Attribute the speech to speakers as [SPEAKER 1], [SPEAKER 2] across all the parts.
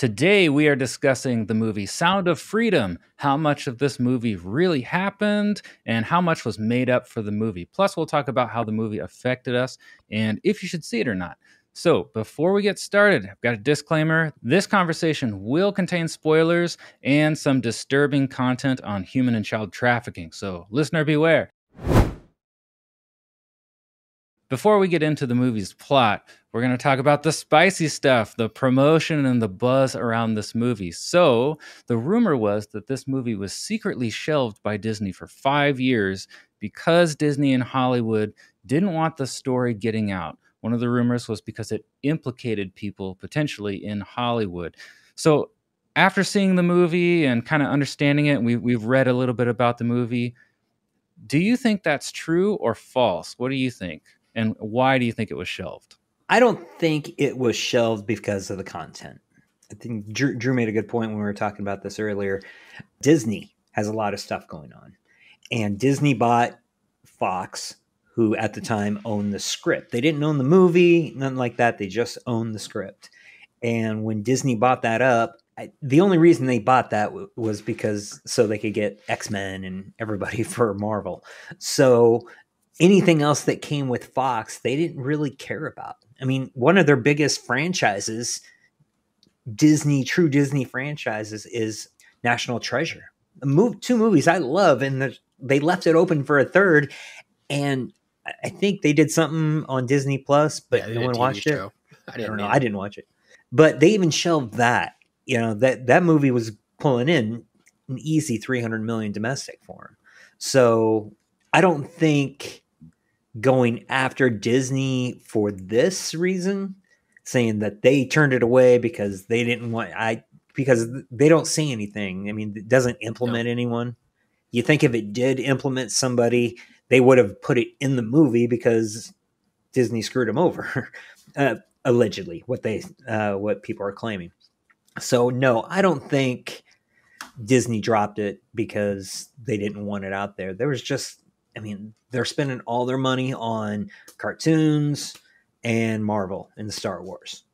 [SPEAKER 1] Today, we are discussing the movie Sound of Freedom, how much of this movie really happened, and how much was made up for the movie. Plus, we'll talk about how the movie affected us and if you should see it or not. So, before we get started, I've got a disclaimer. This conversation will contain spoilers and some disturbing content on human and child trafficking. So, listener beware. Before we get into the movie's plot, we're going to talk about the spicy stuff, the promotion and the buzz around this movie. So, the rumor was that this movie was secretly shelved by Disney for 5 years because Disney and Hollywood didn't want the story getting out. One of the rumors was because it implicated people potentially in Hollywood. So, after seeing the movie and kind of understanding it, we've read a little bit about the movie. Do you think that's true or false? What do you think? And why do you think it was shelved?
[SPEAKER 2] I don't think it was shelved because of the content. I think Drew made a good point when we were talking about this earlier. Disney has a lot of stuff going on. And Disney bought Fox, who at the time owned the script. They didn't own the movie, nothing like that. They just owned the script. And when Disney bought that up, the only reason they bought that was because so they could get X-Men and everybody for Marvel. So anything else that came with Fox, they didn't really care about. I mean, one of their biggest franchises, true Disney franchises, is National Treasure. Two movies I love, and they left it open for a third. And I think they did something on Disney Plus, but no one watched it. I don't know. I didn't watch it, but they even shelved that. You know, that movie was pulling in an easy $300 million domestic for them. So I don't think going after Disney for this reason, saying that they turned it away because they didn't want because they don't say anything. I mean, it doesn't implement anyone. You think if it did implement somebody, they would have put it in the movie because Disney screwed them over, allegedly, what people are claiming. So no, I don't think Disney dropped it because they didn't want it out there. There was just, I mean, they're spending all their money on cartoons and Marvel and Star Wars.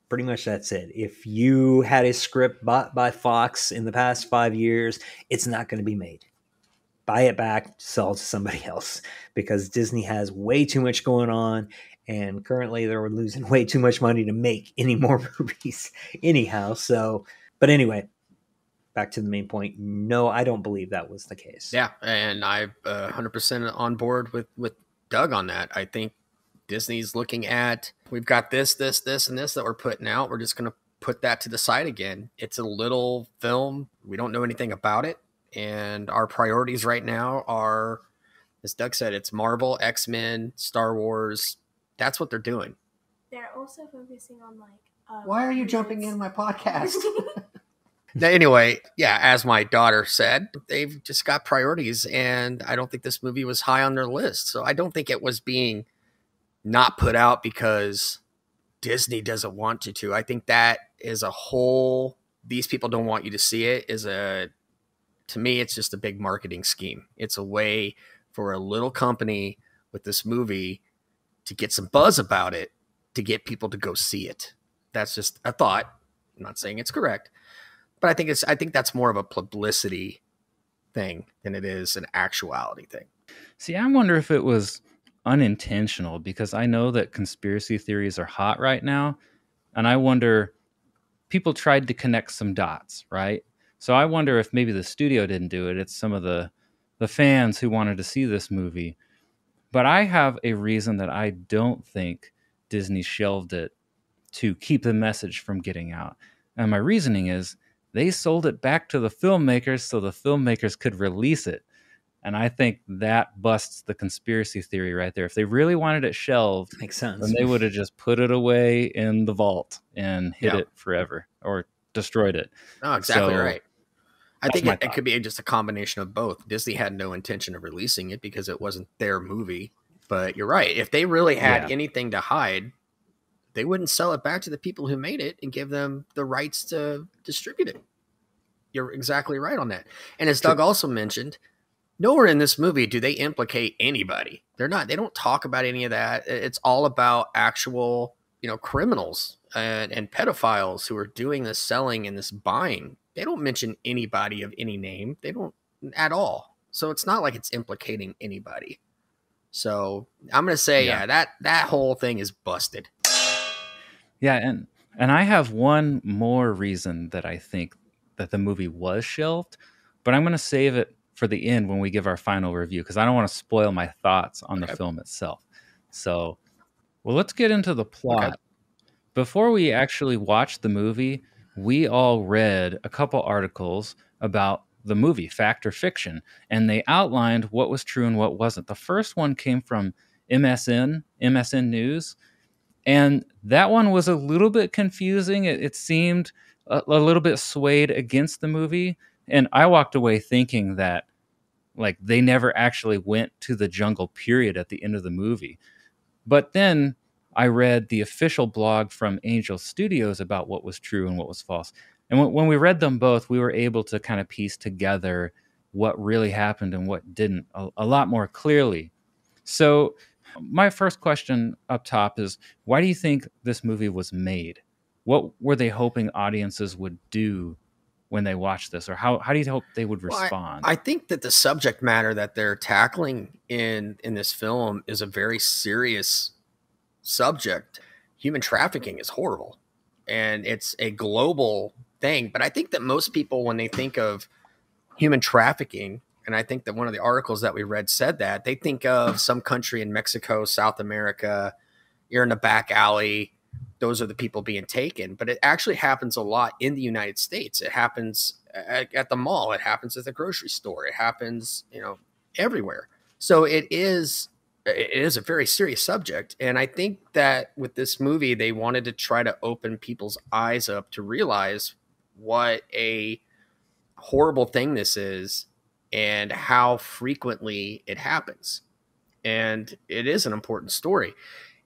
[SPEAKER 2] Pretty much that's it. If you had a script bought by Fox in the past 5 years, it's not going to be made. Buy it back, sell it to somebody else, because Disney has way too much going on. And currently they're losing way too much money to make any more movies anyhow. So, but anyway, back to the main point. No, I don't believe that was the case.
[SPEAKER 3] Yeah. And I'm 100% on board with Doug on that. I think Disney's looking at, we've got this, and this that we're putting out. We're just going to put that to the side again. It's a little film. We don't know anything about it. And our priorities right now are, as Doug said, it's Marvel, X-Men, Star Wars. That's what they're doing.
[SPEAKER 4] They're also focusing on
[SPEAKER 3] why are you jumping in my podcast? Anyway, yeah, as my daughter said, they've just got priorities, and I don't think this movie was high on their list. So I don't think it was being not put out because Disney doesn't want you to. I think that is a whole, these people don't want you to see it, to me, it's just a big marketing scheme. It's a way for a little company with this movie to get some buzz about it, to get people to go see it. That's just a thought. I'm not saying it's correct, but I think that's more of a publicity thing than it is an actuality thing.
[SPEAKER 1] See, I wonder if it was unintentional, because I know that conspiracy theories are hot right now. And I wonder, people tried to connect some dots, right? So I wonder if maybe the studio didn't do it. It's some of the fans who wanted to see this movie. But I have a reason that I don't think Disney shelved it to keep the message from getting out. And my reasoning is they sold it back to the filmmakers so the filmmakers could release it. And I think that busts the conspiracy theory right there. If they really wanted it shelved,
[SPEAKER 2] makes sense,
[SPEAKER 1] then they would have just put it away in the vault and hid it forever, or destroyed it.
[SPEAKER 3] Oh, exactly right. I think it could be just a combination of both. Disney had no intention of releasing it because it wasn't their movie. But you're right. If they really had anything to hide, they wouldn't sell it back to the people who made it and give them the rights to distribute it. You're exactly right on that. And as Doug also mentioned, nowhere in this movie do they implicate anybody. They don't talk about any of that. It's all about actual, criminals. and pedophiles who are doing this selling and this buying, they don't mention anybody of any name. They don't at all. So it's not like it's implicating anybody. So I'm going to say, that whole thing is busted.
[SPEAKER 1] Yeah, and I have one more reason that I think that the movie was shelved, but I'm going to save it for the end when we give our final review because I don't want to spoil my thoughts on the film itself. So, well, let's get into the plot. Okay. Before we actually watched the movie, we all read a couple articles about the movie, Fact or Fiction, and they outlined what was true and what wasn't. The first one came from MSN News, and that one was a little bit confusing. It seemed a little bit swayed against the movie, and I walked away thinking that like they never actually went to the jungle period at the end of the movie. But then I read the official blog from Angel Studios about what was true and what was false. And when we read them both, we were able to kind of piece together what really happened and what didn't a lot more clearly. So my first question up top is, why do you think this movie was made? What were they hoping audiences would do when they watch this? Or how do you hope they would respond?
[SPEAKER 3] I think that the subject matter that they're tackling in this film is a very serious subject. Human trafficking is horrible, and it's a global thing. But I think that most people, when they think of human trafficking, and I think that one of the articles that we read said that, they think of some country in Mexico, South America, you're in a back alley, those are the people being taken. But it actually happens a lot in the United States. It happens at the mall. It happens at the grocery store. It happens, everywhere. So it is a very serious subject. And I think that with this movie, they wanted to try to open people's eyes up to realize what a horrible thing this is and how frequently it happens. And it is an important story.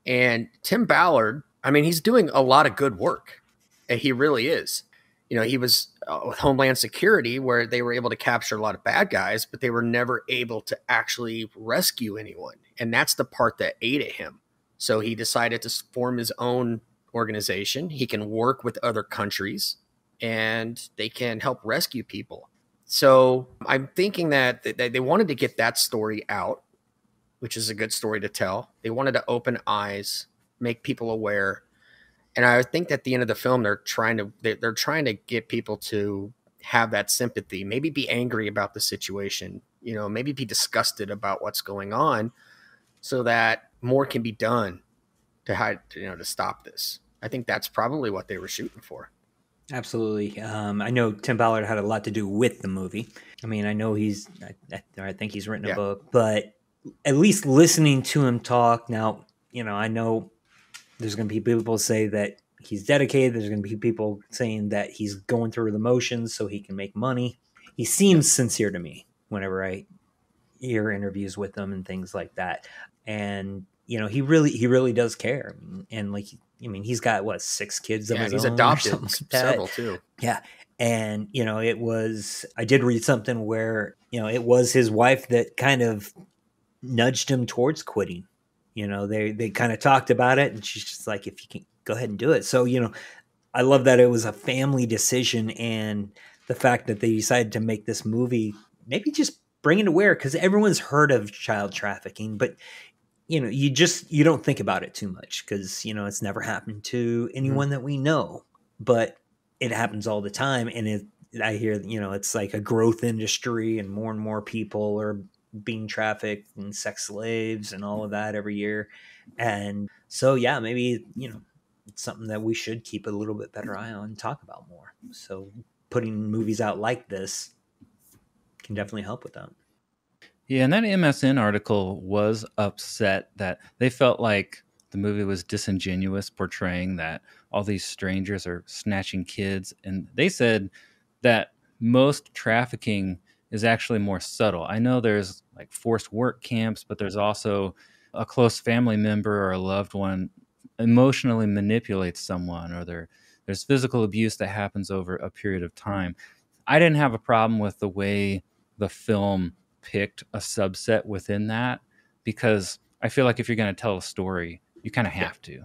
[SPEAKER 3] And Tim Ballard, I mean, he's doing a lot of good work. And he really is. He was with Homeland Security, where they were able to capture a lot of bad guys, but they were never able to actually rescue anyone. And that's the part that ate at him. So he decided to form his own organization. He can work with other countries and they can help rescue people. So I'm thinking that they wanted to get that story out, which is a good story to tell. They wanted to open eyes, make people aware. And I think that at the end of the film, they're trying to get people to have that sympathy, maybe be angry about the situation, maybe be disgusted about what's going on, so that more can be done to stop this. I think that's probably what they were shooting for.
[SPEAKER 2] Absolutely. I know Tim Ballard had a lot to do with the movie. I mean, I know I think he's written a book, but at least listening to him talk now, I know there's going to be people say that he's dedicated. There's going to be people saying that he's going through the motions so he can make money. He seems sincere to me whenever I hear interviews with him and things like that. And, he really does care. And he's got 6 kids of his own.
[SPEAKER 3] He's adopted several too.
[SPEAKER 2] Yeah. And, I did read something where, it was his wife that kind of nudged him towards quitting. They kind of talked about it, and she's just like, if you can go ahead and do it. So, I love that it was a family decision, and the fact that they decided to make this movie, maybe just bring it aware, because everyone's heard of child trafficking, but you don't think about it too much because, it's never happened to anyone that we know, but it happens all the time. And I hear, it's like a growth industry and more people are being trafficked and sex slaves and all of that every year. And so, maybe, it's something that we should keep a little bit better eye on and talk about more. So putting movies out like this can definitely help with that.
[SPEAKER 1] Yeah, and that MSN article was upset that they felt like the movie was disingenuous, portraying that all these strangers are snatching kids. And they said that most trafficking is actually more subtle. I know there's like forced work camps, but there's also a close family member or a loved one emotionally manipulates someone, or there's physical abuse that happens over a period of time. I didn't have a problem with the way the film picked a subset within that, because I feel like if you're going to tell a story, you kind of have to.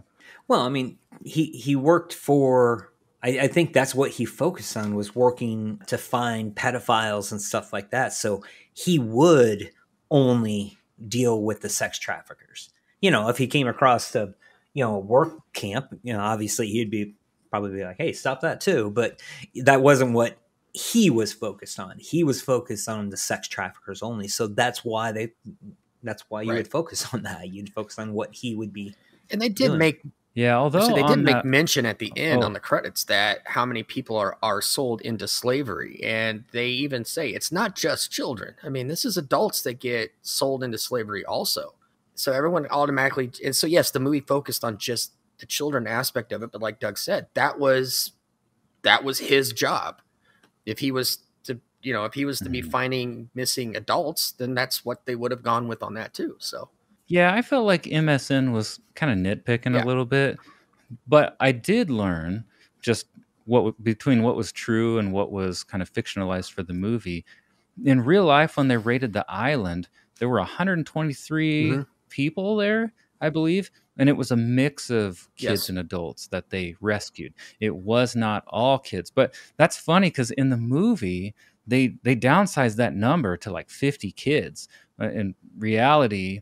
[SPEAKER 2] Well, I mean, he worked for. I think that's what he focused on, was working to find pedophiles and stuff like that. So he would only deal with the sex traffickers. If he came across a work camp, obviously he'd probably be like, hey, stop that too. But that wasn't what he was focused on. He was focused on the sex traffickers only. So that's why you would focus on that. You'd focus on what he would be.
[SPEAKER 3] And they did
[SPEAKER 2] doing.
[SPEAKER 3] make
[SPEAKER 1] Yeah, although
[SPEAKER 3] they
[SPEAKER 1] on
[SPEAKER 3] did make
[SPEAKER 1] that-
[SPEAKER 3] mention at the end
[SPEAKER 1] Oh.
[SPEAKER 3] on the credits that how many people are sold into slavery, and they even say it's not just children. I mean, this is adults that get sold into slavery also. So everyone automatically, and so yes, the movie focused on just the children aspect of it, but like Doug said, that was his job. If he was to be finding missing adults, then that's what they would have gone with on that too. So
[SPEAKER 1] Yeah, I felt like MSN was kind of nitpicking
[SPEAKER 3] Yeah.
[SPEAKER 1] a little bit, but I did learn just between what was true and what was kind of fictionalized for the movie. In real life, when they raided the island, there were 123
[SPEAKER 3] Mhm.
[SPEAKER 1] people there, I believe, and it was a mix of kids
[SPEAKER 3] Yes.
[SPEAKER 1] and adults that they rescued. It was not all kids, but that's funny because in the movie they downsized that number to like 50 kids. In reality,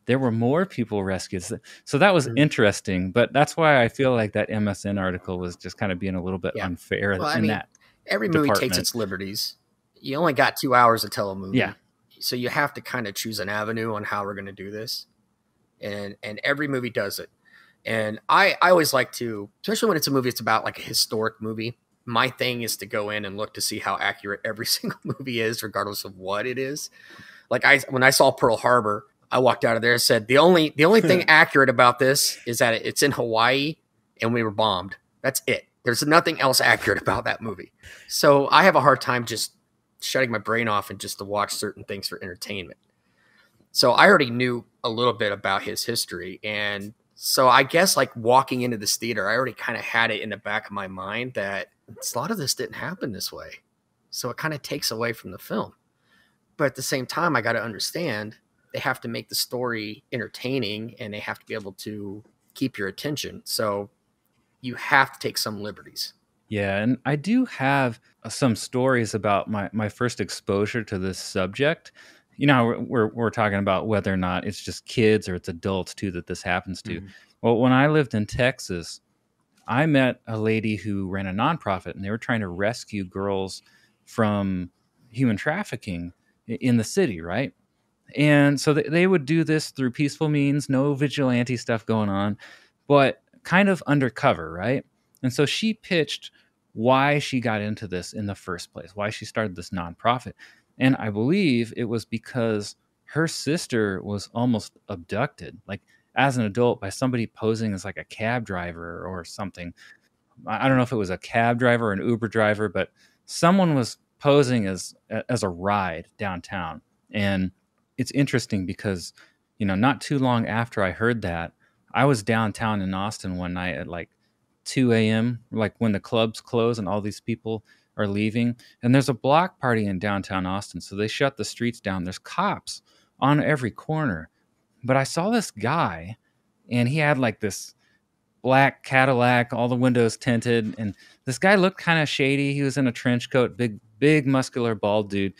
[SPEAKER 1] there were more people rescued. So that was
[SPEAKER 3] Mhm.
[SPEAKER 1] interesting, but that's why I feel like that MSN article was just kind of being a little bit
[SPEAKER 3] Yeah.
[SPEAKER 1] unfair
[SPEAKER 3] Well, I
[SPEAKER 1] in
[SPEAKER 3] mean,
[SPEAKER 1] that.
[SPEAKER 3] every movie takes
[SPEAKER 1] department.
[SPEAKER 3] its liberties. You only got 2 hours to tell a movie.
[SPEAKER 1] Yeah.
[SPEAKER 3] So you have to kind of choose an avenue on how we're going to do this. And every movie does it. And I always like to, especially when it's a movie, it's about like a historic movie. My thing is to go in and look to see how accurate every single movie is, regardless of what it is. Like when I saw Pearl Harbor, I walked out of there and said, the only thing accurate about this is that it's in Hawaii and we were bombed. That's it. There's nothing else accurate about that movie. So I have a hard time just shutting my brain off and just to watch certain things for entertainment. So I already knew a little bit about his history. And so I guess like walking into this theater, I already kind of had it in the back of my mind that a lot of this didn't happen this way. So it kind of takes away from the film. But at the same time, I got to understand they have to make the story entertaining and they have to be able to keep your attention. So you have to take some liberties.
[SPEAKER 1] Yeah, and I do have some stories about my first exposure to this subject. We're talking about whether or not it's just kids or it's adults too that this happens to.
[SPEAKER 2] Mhm.
[SPEAKER 1] Well, when I lived in Texas, I met a lady who ran a nonprofit, and they were trying to rescue girls from human trafficking in the city, right? And so they would do this through peaceful means, no vigilante stuff going on, but kind of undercover, right? And so she pitched why she got into this in the first place, why she started this nonprofit. And I believe it was because her sister was almost abducted, like as an adult, by somebody posing as like a cab driver or something. I don't know if it was a cab driver or an Uber driver, but someone was posing as a ride downtown. And it's interesting because, not too long after I heard that, I was downtown in Austin one night at like 2 a.m., like when the clubs close and all these people are leaving. And there's a block party in downtown Austin. So they shut the streets down. There's cops on every corner. But I saw this guy, and he had like this black Cadillac, all the windows tinted. And this guy looked kind of shady. He was in a trench coat, big, muscular, bald dude.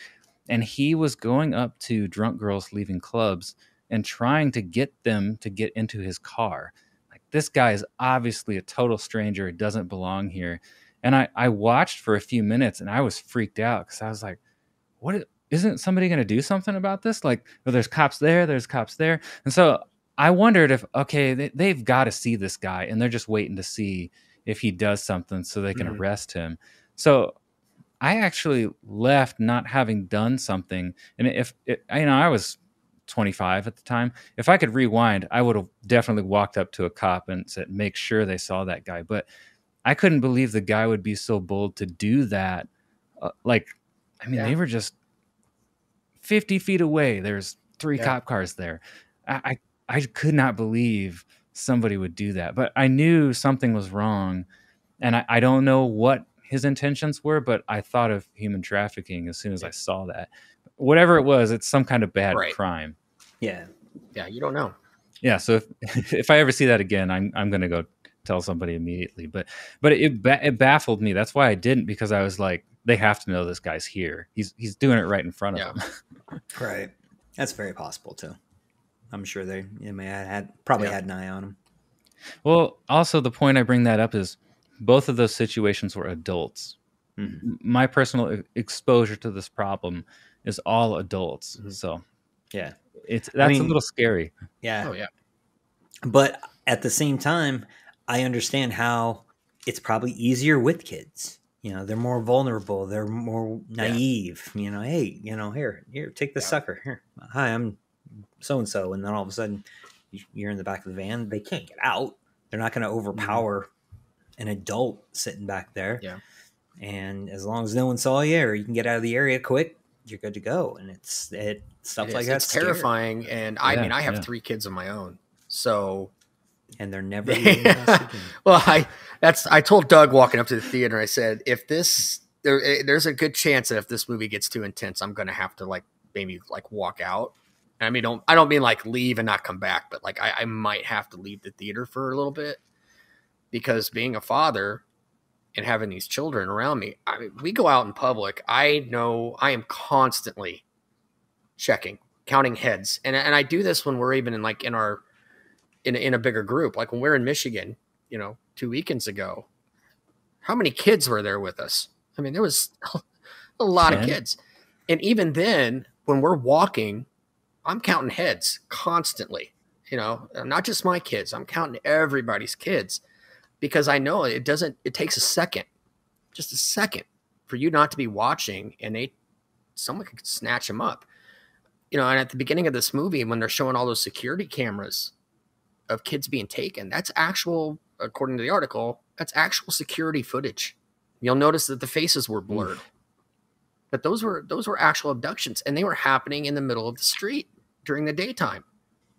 [SPEAKER 1] And he was going up to drunk girls leaving clubs and trying to get them to get into his car. Like, this guy is obviously a total stranger. He doesn't belong here. And I watched for a few minutes, and I was freaked out because I was like, what? Isn't somebody going to do something about this? Like, there's cops there, there's cops there. And so I wondered if, okay, they've got to see this guy, and they're just waiting to see if he does something so they can arrest him. So I actually left not having done something. And I was 25 at the time. If I could rewind, I would have definitely walked up to a cop and said, make sure they saw that guy. But I couldn't believe the guy would be so bold to do that. They were just 50 feet away. There's 3 cop cars there. I could not believe somebody would do that. But I knew something was wrong. And I don't know what his intentions were, but I thought of human trafficking as soon as I saw that. Whatever it was, it's some kind of bad crime.
[SPEAKER 2] Yeah.
[SPEAKER 3] Yeah, you don't know.
[SPEAKER 1] Yeah, so if I ever see that again, I'm gonna go tell somebody immediately. But it baffled me. That's why I didn't, because I was like, they have to know this guy's here. He's doing it right in front of them.
[SPEAKER 2] Right. That's very possible too. I'm sure they may have had an eye on him.
[SPEAKER 1] Well, also the point I bring that up is both of those situations were adults.
[SPEAKER 2] Mm-hmm.
[SPEAKER 1] My personal exposure to this problem is all adults.
[SPEAKER 3] Mhm.
[SPEAKER 1] So
[SPEAKER 2] Yeah.
[SPEAKER 1] that's a little scary.
[SPEAKER 2] Yeah.
[SPEAKER 3] Oh yeah.
[SPEAKER 2] But at the same time, I understand how it's probably easier with kids. They're more vulnerable. They're more naive. Hey, here, take the sucker. Here, hi, I'm so and so, and then all of a sudden, you're in the back of the van. They can't get out. They're not going to overpower an adult sitting back there.
[SPEAKER 3] Yeah.
[SPEAKER 2] And as long as no one saw you, or you can get out of the area quick, you're good to go. And stuff like that's
[SPEAKER 3] terrifying. And I mean, I have 3 kids of my own, so.
[SPEAKER 2] And they're never leaving the house again.
[SPEAKER 3] Well, I told Doug walking up to the theater, I said, if there's a good chance that if this movie gets too intense, I'm going to have to maybe walk out. And I mean, I don't mean leave and not come back, but I might have to leave the theater for a little bit, because being a father and having these children around me, we go out in public. I know I am constantly checking, counting heads. And I do this when we're even in a bigger group, like when we're in Michigan, 2 weekends ago. How many kids were there with us? I mean, there was a lot
[SPEAKER 1] 10?
[SPEAKER 3] of kids. And even then, when we're walking, I'm counting heads constantly, not just my kids. I'm counting everybody's kids, because I know it takes just a second for you not to be watching, and someone could snatch them up. And at the beginning of this movie, when they're showing all those security cameras of kids being taken, that's actual, according to the article, that's actual security footage. You'll notice that the faces were blurred. But those were actual abductions, and they were happening in the middle of the street during the daytime.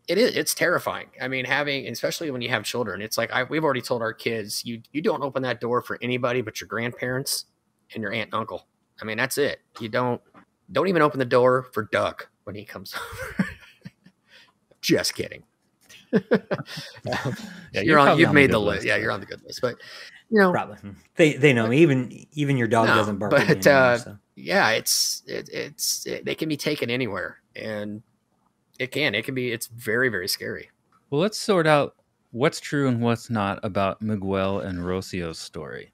[SPEAKER 3] It's terrifying. I mean, especially when you have children, it's we've already told our kids, you don't open that door for anybody but your grandparents and your aunt and uncle. I mean, that's it. You don't even open the door for Doug when he comes over. Just kidding. You've made the list. Yeah, you're on the good list, but
[SPEAKER 2] probably they know me. Even your dog doesn't bark at me anymore, so.
[SPEAKER 3] Yeah, they can be taken anywhere, and it's very, very scary.
[SPEAKER 1] Well, let's sort out what's true and what's not about Miguel and Rocio's story.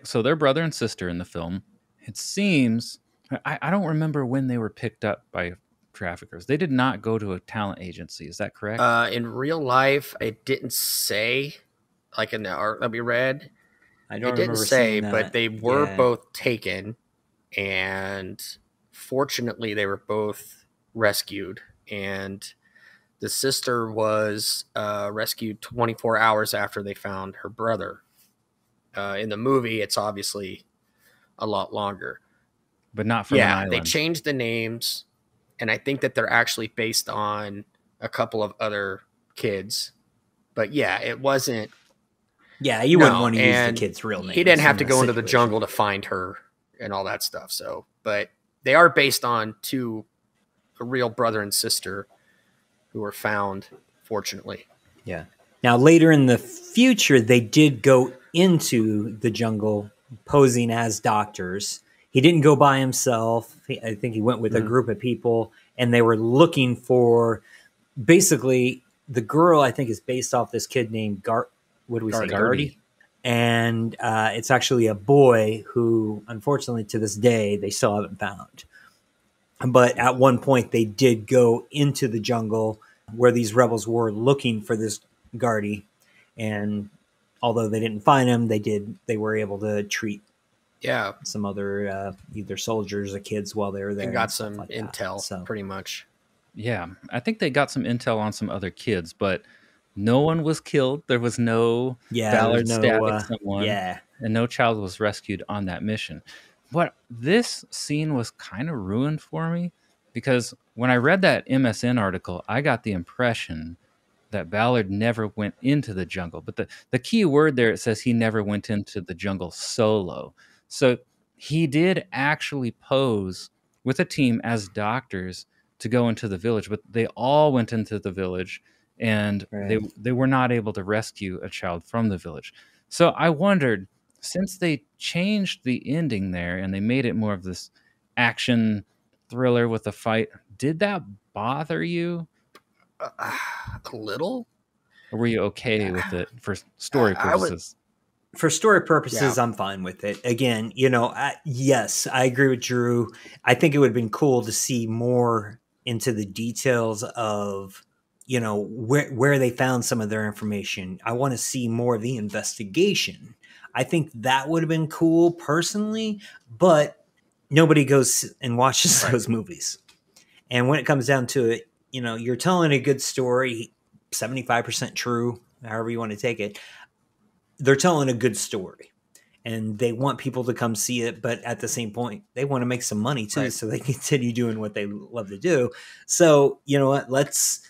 [SPEAKER 1] So they're brother and sister in the film. It seems, I don't remember when they were picked up by traffickers. They did not go to a talent agency. Is that correct?
[SPEAKER 3] In real life, it didn't say, in the art that we read.
[SPEAKER 2] I don't.
[SPEAKER 3] It didn't say, but they were both taken, and fortunately, they were both rescued. And the sister was rescued 24 hours after they found her brother. In the movie, it's obviously a lot longer,
[SPEAKER 1] but not from an island.
[SPEAKER 3] They changed the names. And I think that they're actually based on a couple of other kids. But it wasn't.
[SPEAKER 2] Yeah, you wouldn't want to use the kid's real name.
[SPEAKER 3] He didn't have to go into the jungle to find her and all that stuff. So, but they are based on a real brother and sister who were found, fortunately.
[SPEAKER 2] Yeah. Now, later in the future, they did go into the jungle posing as doctors. He didn't go by himself. I think he went with a group of people, and they were looking for, basically, the girl, I think, is based off this kid named Gardy. And it's actually a boy who, unfortunately, to this day, they still haven't found. But at one point, they did go into the jungle where these rebels were looking for this Gardy. And although they didn't find him, they were able to treat some other either soldiers or kids while they were there.
[SPEAKER 3] And got some intel, pretty much.
[SPEAKER 1] Yeah, I think they got some intel on some other kids, but no one was killed. There was no Ballard stabbing someone, and no child was rescued on that mission. But this scene was kind of ruined for me, because when I read that MSN article, I got the impression that Ballard never went into the jungle. But the key word there, it says he never went into the jungle solo. So he did actually pose with a team as doctors to go into the village, but they all went into the village, and
[SPEAKER 2] Right.
[SPEAKER 1] they were not able to rescue a child from the village. So I wondered, since they changed the ending there and they made it more of this action thriller with a fight, did that bother you,
[SPEAKER 3] A little.
[SPEAKER 1] or were you okay with it for story
[SPEAKER 3] I would-
[SPEAKER 1] purposes?
[SPEAKER 2] For story purposes, I'm fine with it. Again, yes, I agree with Drew. I think it would have been cool to see more into the details of, where they found some of their information. I want to see more of the investigation. I think that would have been cool personally, but nobody goes and watches those movies. And when it comes down to it, you're telling a good story, 75% true, however you want to take it. They're telling a good story and they want people to come see it. But at the same point, they want to make some money too.
[SPEAKER 3] Right.
[SPEAKER 2] So they continue doing what they love to do. So you know what, let's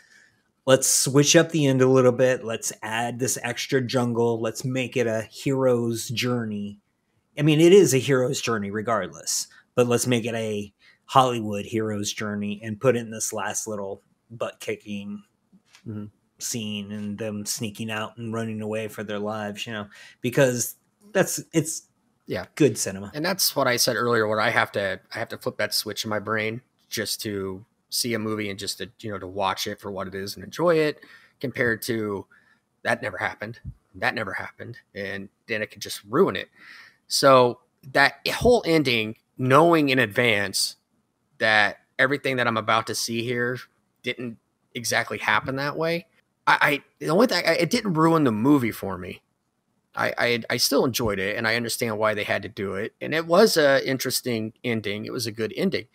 [SPEAKER 2] switch up the end a little bit. Let's add this extra jungle. Let's make it a hero's journey. I mean, it is a hero's journey regardless, but let's make it a Hollywood hero's journey and put in this last little butt kicking scene and them sneaking out and running away for their lives, because it's good cinema.
[SPEAKER 3] And that's what I said earlier, where I have to flip that switch in my brain just to see a movie and just to, to watch it for what it is and enjoy it, compared to that never happened, and then it could just ruin it. So that whole ending, knowing in advance that everything that I'm about to see here didn't exactly happen that way, the only thing, it didn't ruin the movie for me. I still enjoyed it, and I understand why they had to do it, and it was an interesting ending. It was a good ending.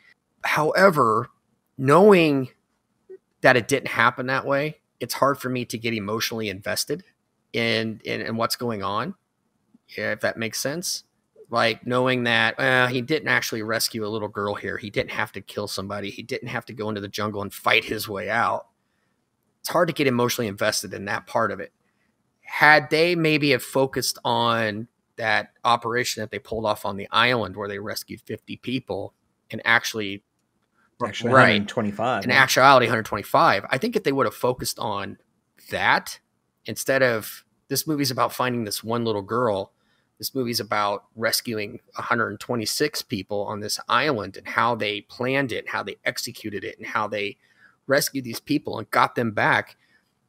[SPEAKER 3] However, knowing that it didn't happen that way, it's hard for me to get emotionally invested in what's going on, if that makes sense. Like knowing that he didn't actually rescue a little girl here. He didn't have to kill somebody. He didn't have to go into the jungle and fight his way out. It's hard to get emotionally invested in that part of it. Had they maybe have focused on that operation that they pulled off on the island where they rescued 50 people and actually
[SPEAKER 2] 125.
[SPEAKER 3] in actuality 125, I think if they would have focused on that instead of, this movie's about finding this one little girl, this movie's about rescuing 126 people on this island and how they planned it, how they executed it, and how they rescued these people and got them back.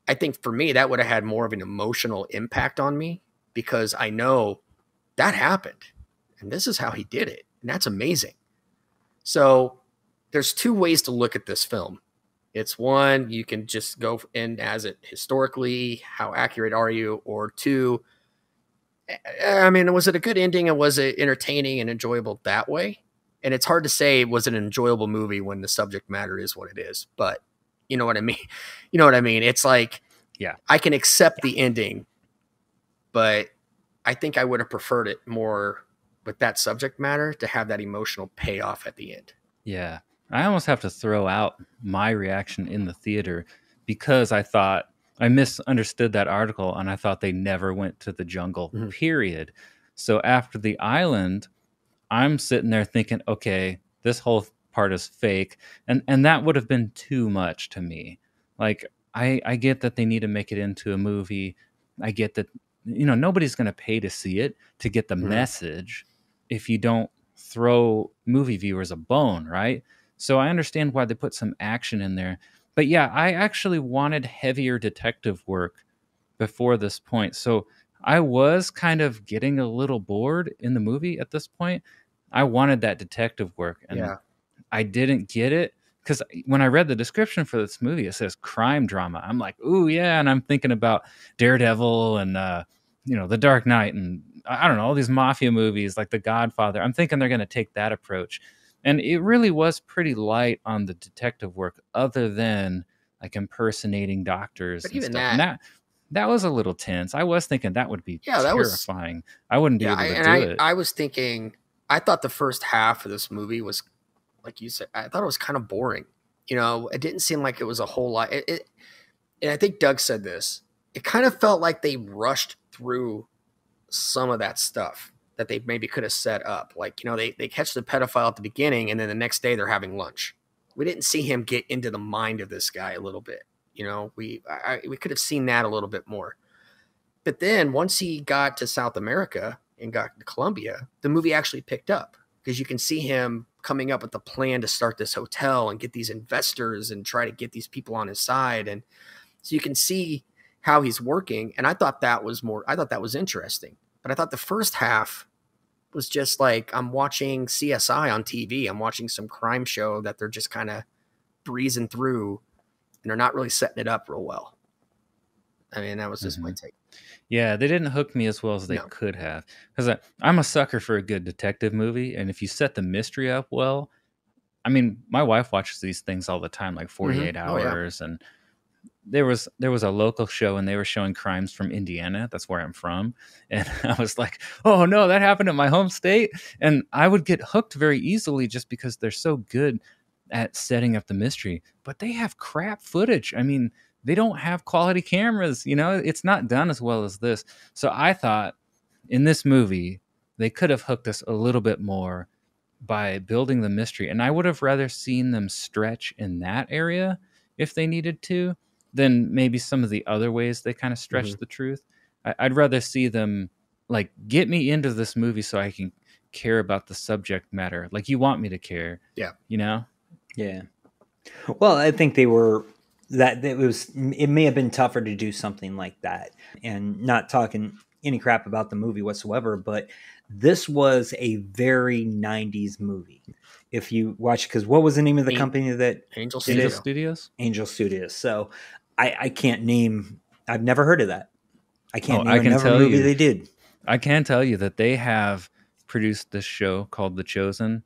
[SPEAKER 3] I think for me, that would have had more of an emotional impact on me, because I know that happened and this is how he did it. And that's amazing. So there's two ways to look at this film. It's one, you can just go in as it historically, how accurate are you? Or two, I mean, was it a good ending and was it entertaining and enjoyable that way? And it's hard to say, was it an enjoyable movie when the subject matter is what it is? But you know what I mean? You know what I mean? It's like,
[SPEAKER 1] Yeah.
[SPEAKER 3] I can accept the ending, but I think I would have preferred it more with that subject matter to have that emotional payoff at the end.
[SPEAKER 1] Yeah. I almost have to throw out my reaction in the theater because I misunderstood that article and I thought they never went to the jungle, period. So after the island, I'm sitting there thinking, okay, this whole part is fake. And that would have been too much to me. Like, I get that they need to make it into a movie. I get that, nobody's going to pay to see it to get the message if you don't throw movie viewers a bone, right? So I understand why they put some action in there. But yeah, I actually wanted heavier detective work before this point. So I was kind of getting a little bored in the movie at this point. I wanted that detective work, and I didn't get it. Because when I read the description for this movie, it says crime drama. I'm like, ooh, yeah. And I'm thinking about Daredevil and, The Dark Knight and I don't know, all these mafia movies like The Godfather. I'm thinking they're going to take that approach. And it really was pretty light on the detective work other than like impersonating doctors.
[SPEAKER 3] But
[SPEAKER 1] and
[SPEAKER 3] even
[SPEAKER 1] stuff. And that was a little tense. I was thinking that would be terrifying. I wouldn't be able to do it.
[SPEAKER 3] I was thinking, I thought the first half of this movie was, like you said, I thought it was kind of boring. It didn't seem like it was a whole lot. And I think Doug said this. It kind of felt like they rushed through some of that stuff that they maybe could have set up. Like, they catch the pedophile at the beginning and then the next day they're having lunch. We didn't see him get into the mind of this guy a little bit. You know, we could have seen that a little bit more. But then once he got to South America and got to Colombia, the movie actually picked up, because you can see him coming up with a plan to start this hotel and get these investors and try to get these people on his side. And so you can see how he's working. And I thought that was interesting. But I thought the first half was just like, I'm watching CSI on TV. I'm watching some crime show that they're just kind of breezing through, and they're not really setting it up real well. I mean, that was just my take.
[SPEAKER 1] Yeah, they didn't hook me as well as they could have. Because I'm a sucker for a good detective movie, and if you set the mystery up well, I mean, my wife watches these things all the time, like 48 Hours, and there was a local show, and they were showing crimes from Indiana. That's where I'm from. And I was like, oh no, that happened in my home state. And I would get hooked very easily just because they're so good at setting up the mystery. But they have crap footage. I mean, they don't have quality cameras. You know, it's not done as well as this. So I thought in this movie, they could have hooked us a little bit more by building the mystery. And I would have rather seen them stretch in that area if they needed to, than maybe some of the other ways they kind of stretch the truth. I'd rather see them like get me into this movie so I can care about the subject matter. Like you want me to care.
[SPEAKER 3] Yeah.
[SPEAKER 1] You know?
[SPEAKER 2] Yeah. Well, I think it may have been tougher to do something like that, and not talking any crap about the movie whatsoever, but this was a very 90s movie. If you watch, because what was the name of the company that
[SPEAKER 3] Angel
[SPEAKER 1] Studios?
[SPEAKER 2] Angel Studios. So I can't name, I've never heard of that. I can't name
[SPEAKER 1] I can
[SPEAKER 2] another
[SPEAKER 1] tell
[SPEAKER 2] movie
[SPEAKER 1] you,
[SPEAKER 2] they did.
[SPEAKER 1] I can tell you that they have produced this show called The Chosen.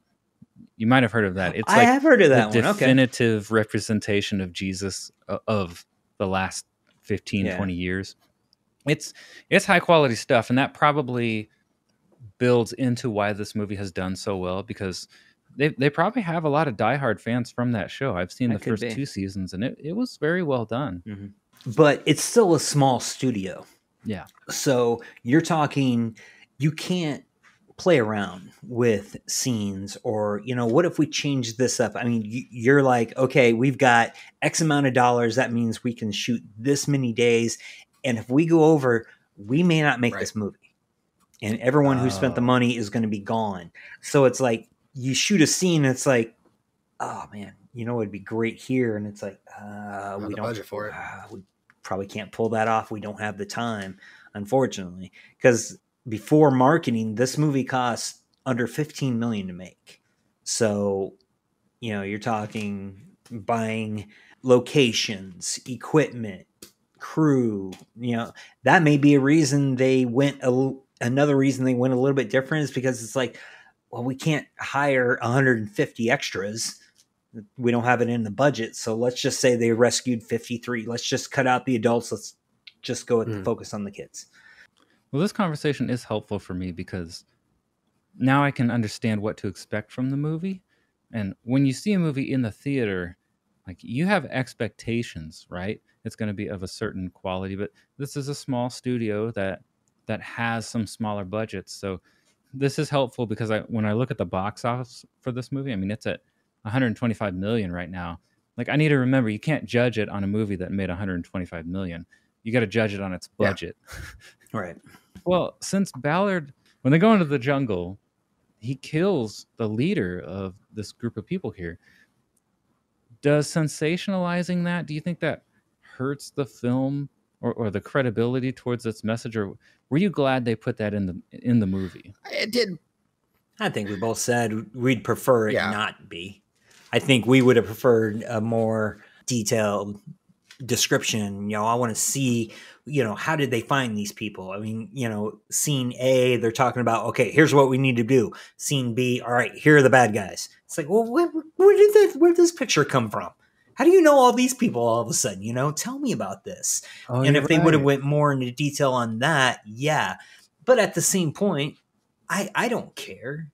[SPEAKER 1] You might have heard of that. It's
[SPEAKER 2] I have heard of that
[SPEAKER 1] the
[SPEAKER 2] one.
[SPEAKER 1] definitive representation of Jesus of the last 15, 20 years. It's high quality stuff, and that probably builds into why this movie has done so well, because they probably have a lot of diehard fans from that show. I've seen the first 2 seasons, and it was very well done.
[SPEAKER 2] Mm-hmm. But it's still a small studio.
[SPEAKER 1] Yeah.
[SPEAKER 2] So you're talking, you can't play around with scenes, or, you know, what if we change this up? I mean, you're like, okay, we've got X amount of dollars. That means we can shoot this many days. And if we go over, we may not make this movie. And everyone who spent the money is going to be gone. So it's like, you shoot a scene, and it's like, oh man, you know, it'd be great here. And it's like, we don't
[SPEAKER 3] budget for it.
[SPEAKER 2] We probably can't pull that off. We don't have the time, unfortunately, because before marketing, this movie cost under $15 million to make. So, you know, you're talking buying locations, equipment, crew, you know, that may be a reason they went another reason they went a little bit different is because it's like, well, we can't hire 150 extras. We don't have it in the budget. So let's just say they rescued 53. Let's just cut out the adults. Let's just go and focus on the kids.
[SPEAKER 1] Well, this conversation is helpful for me because now I can understand what to expect from the movie. And when you see a movie in the theater, like, you have expectations, right? It's going to be of a certain quality, but this is a small studio that has some smaller budgets. So this is helpful because when I look at the box office for this movie, I mean, it's at 125 million right now. Like, I need to remember, you can't judge it on a movie that made 125 million. You got to judge it on its budget.
[SPEAKER 2] Yeah. Right.
[SPEAKER 1] Well, since Ballard, when they go into the jungle, he kills the leader of this group of people here. Does sensationalizing that, do you think that hurts the film or the credibility towards its message? Or were you glad they put that in the movie?
[SPEAKER 3] It did.
[SPEAKER 2] I think we both said we'd prefer it not be. I think we would have preferred a more detailed description. You know, I want to see, you know, how did they find these people? I mean, you know, scene A, they're talking about, okay, here's what we need to do. Scene B, all right, here are the bad guys. It's like, well, where did this picture come from? How do you know all these people all of a sudden? You know, tell me about this.
[SPEAKER 1] Oh,
[SPEAKER 2] and if they would have went more into detail on that, yeah. But at the same point, I don't care.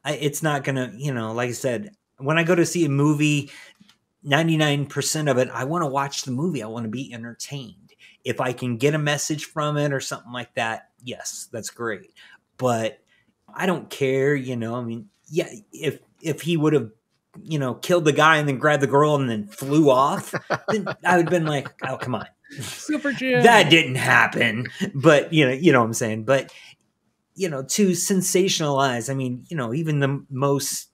[SPEAKER 2] It's not going to, you know, like I said, when I go to see a movie, 99% of it, I want to watch the movie. I want to be entertained. If I can get a message from it or something like that, yes, that's great. But I don't care, you know, I mean, yeah, if he would have killed the guy and then grabbed the girl and then flew off, then I would have been like, oh, come on.
[SPEAKER 1] Super Jim.
[SPEAKER 2] That didn't happen. But, you know what I'm saying? But, to sensationalize, I mean, even the most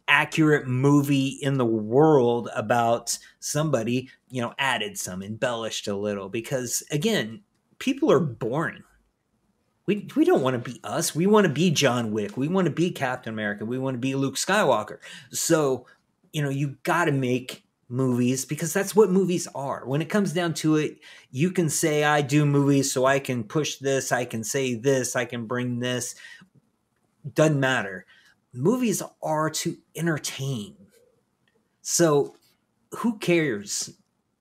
[SPEAKER 2] accurate movie in the world about somebody, added some, embellished a little, because again, people are boring. We don't want to be us. We want to be John Wick. We want to be Captain America. We want to be Luke Skywalker. So, you got to make movies, because that's what movies are. When it comes down to it, you can say, I do movies so I can push this, I can say this, I can bring this. Doesn't matter. Movies are to entertain. So who cares?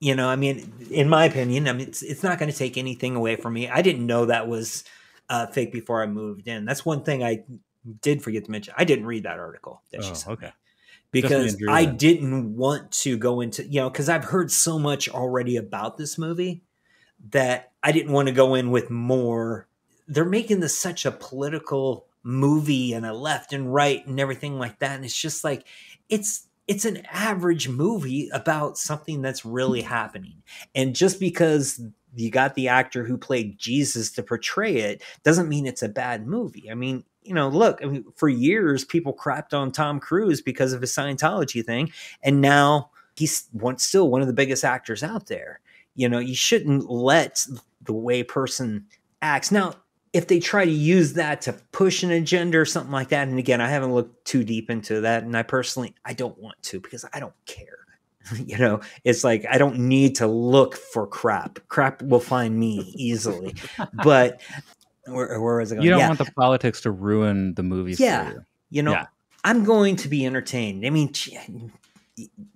[SPEAKER 2] I mean, in my opinion, it's not going to take anything away from me. I didn't know that was fake before I moved in. That's one thing I did forget to mention. I didn't read that article that she sent me. Because I didn't want to go into, because I've heard so much already about this movie that I didn't want to go in with more. They're making this such a political movie and a left and right and everything like that. And it's just like, it's an average movie about something that's really happening. And just because you got the actor who played Jesus to portray it doesn't mean it's a bad movie. I mean, look, for years, people crapped on Tom Cruise because of his Scientology thing. And now he's still one of the biggest actors out there. You shouldn't let the way a person acts. Now, if they try to use that to push an agenda or something like that, and again, I haven't looked too deep into that. And I don't want to, because I don't care. It's like, I don't need to look for crap. Crap will find me easily. But where is it going?
[SPEAKER 1] You don't want the politics to ruin the movies for you.
[SPEAKER 2] I'm going to be entertained. I mean,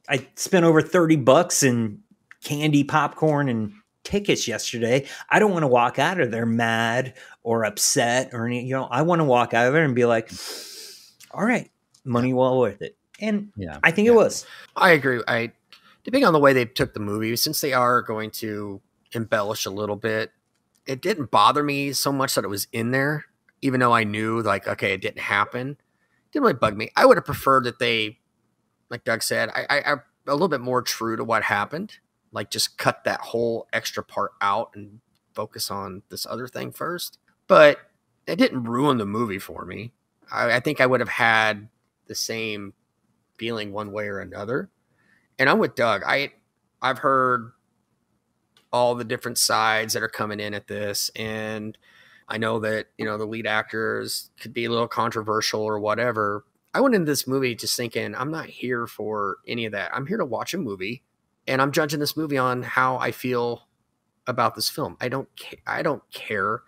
[SPEAKER 2] I spent over $30 in candy, popcorn, and tickets yesterday. I don't want to walk out of there mad or upset or any, I want to walk out of there and be like, all right, money well worth it. And I think it was.
[SPEAKER 3] I agree. Depending on the way they took the movie, since they are going to embellish a little bit, it didn't bother me so much that it was in there, even though I knew, like, okay, it didn't happen. It didn't really bug me. I would have preferred that they, like Doug said, I a little bit more true to what happened. Like, just cut that whole extra part out and focus on this other thing first. But it didn't ruin the movie for me. I think I would have had the same feeling one way or another. And I'm with Doug. I've heard all the different sides that are coming in at this. And I know that, the lead actors could be a little controversial or whatever. I went into this movie just thinking, I'm not here for any of that. I'm here to watch a movie, and I'm judging this movie on how I feel about this film. I don't care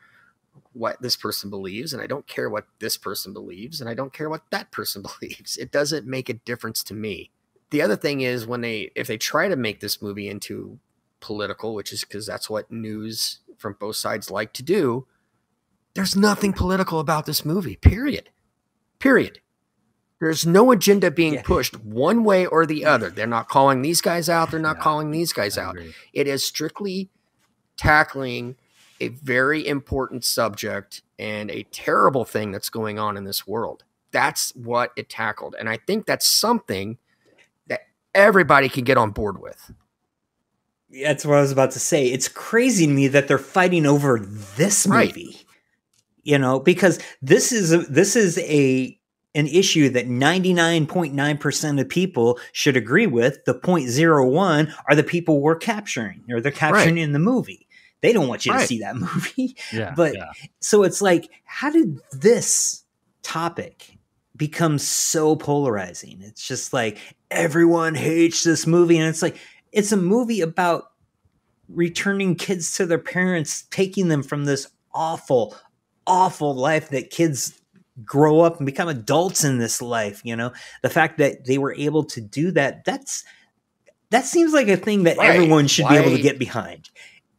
[SPEAKER 3] what this person believes, and I don't care what this person believes, and I don't care what that person believes. It doesn't make a difference to me. The other thing is, if they try to make this movie into political, which is because that's what news from both sides like to do, there's nothing political about this movie, period. There's no agenda being pushed one way or the other. They're not calling these guys out. They're not calling these guys out. It is strictly tackling a very important subject and a terrible thing that's going on in this world. That's what it tackled. And I think that's something that everybody can get on board with.
[SPEAKER 2] That's what I was about to say. It's crazy to me that they're fighting over this movie, because this is an issue that 99.9% of people should agree with. The 0.01 are the people we're capturing, or they're capturing in the movie. They don't want you to see that movie. So it's like, how did this topic become so polarizing? It's just like, everyone hates this movie. And it's like, it's a movie about returning kids to their parents, taking them from this awful, awful life that kids grow up and become adults in this life. The fact that they were able to do that seems like a thing that everyone should be able to get behind.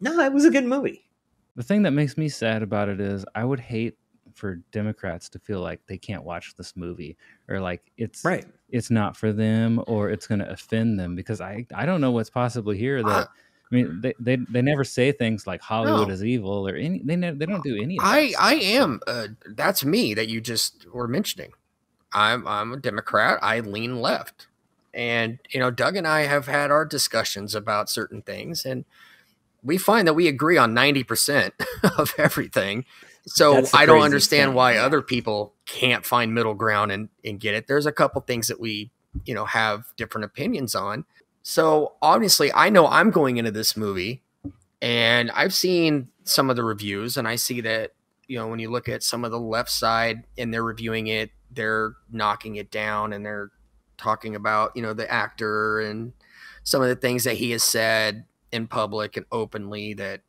[SPEAKER 2] No, it was a good movie.
[SPEAKER 1] The thing that makes me sad about it is I would hate for Democrats to feel like they can't watch this movie, or like it's not for them, or it's going to offend them, because I don't know what's possibly here that I mean, they never say things like Hollywood is evil or any. They don't do any of that
[SPEAKER 3] I am. That's me that you just were mentioning. I'm a Democrat. I lean left. And, you know, Doug and I have had our discussions about certain things, and we find that we agree on 90% of everything. So I don't understand why other people can't find middle ground and get it. There's a couple things that we, you know, have different opinions on. So obviously I know I'm going into this movie, and I've seen some of the reviews, and I see that, you know, when you look at some of the left side and they're reviewing it, they're knocking it down, and they're talking about, you know, the actor and some of the things that he has said in public and openly that,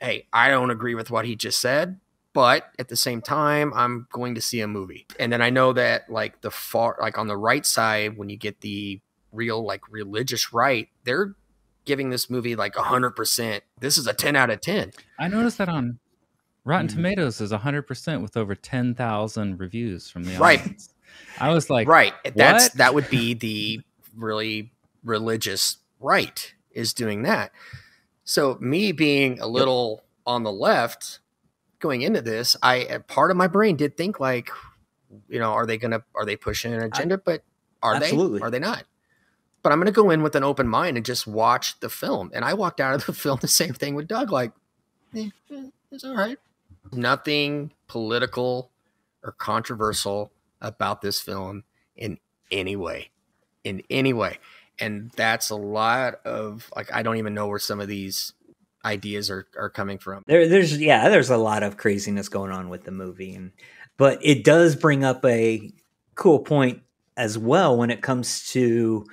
[SPEAKER 3] hey, I don't agree with what he just said, but at the same time, I'm going to see a movie. And then I know that like the far, like on the right side, when you get the real, like religious right, they're giving this movie like 100%. This is a 10 out of 10.
[SPEAKER 1] I noticed that on Rotten Tomatoes is 100% with over 10,000 reviews from the audience. I was like,
[SPEAKER 3] right.
[SPEAKER 1] What?
[SPEAKER 3] That would be the really religious right is doing that. So me being a little on the left going into this, part of my brain did think like, you know, are they pushing an agenda? But are they not? But I'm going to go in with an open mind and just watch the film. And I walked out of the film the same thing with Doug, like, it's all right. Nothing political or controversial about this film in any way. And that's a lot of, like, I don't even know where some of these ideas are coming from.
[SPEAKER 2] There's a lot of craziness going on with the movie, but it does bring up a cool point as well when it comes to,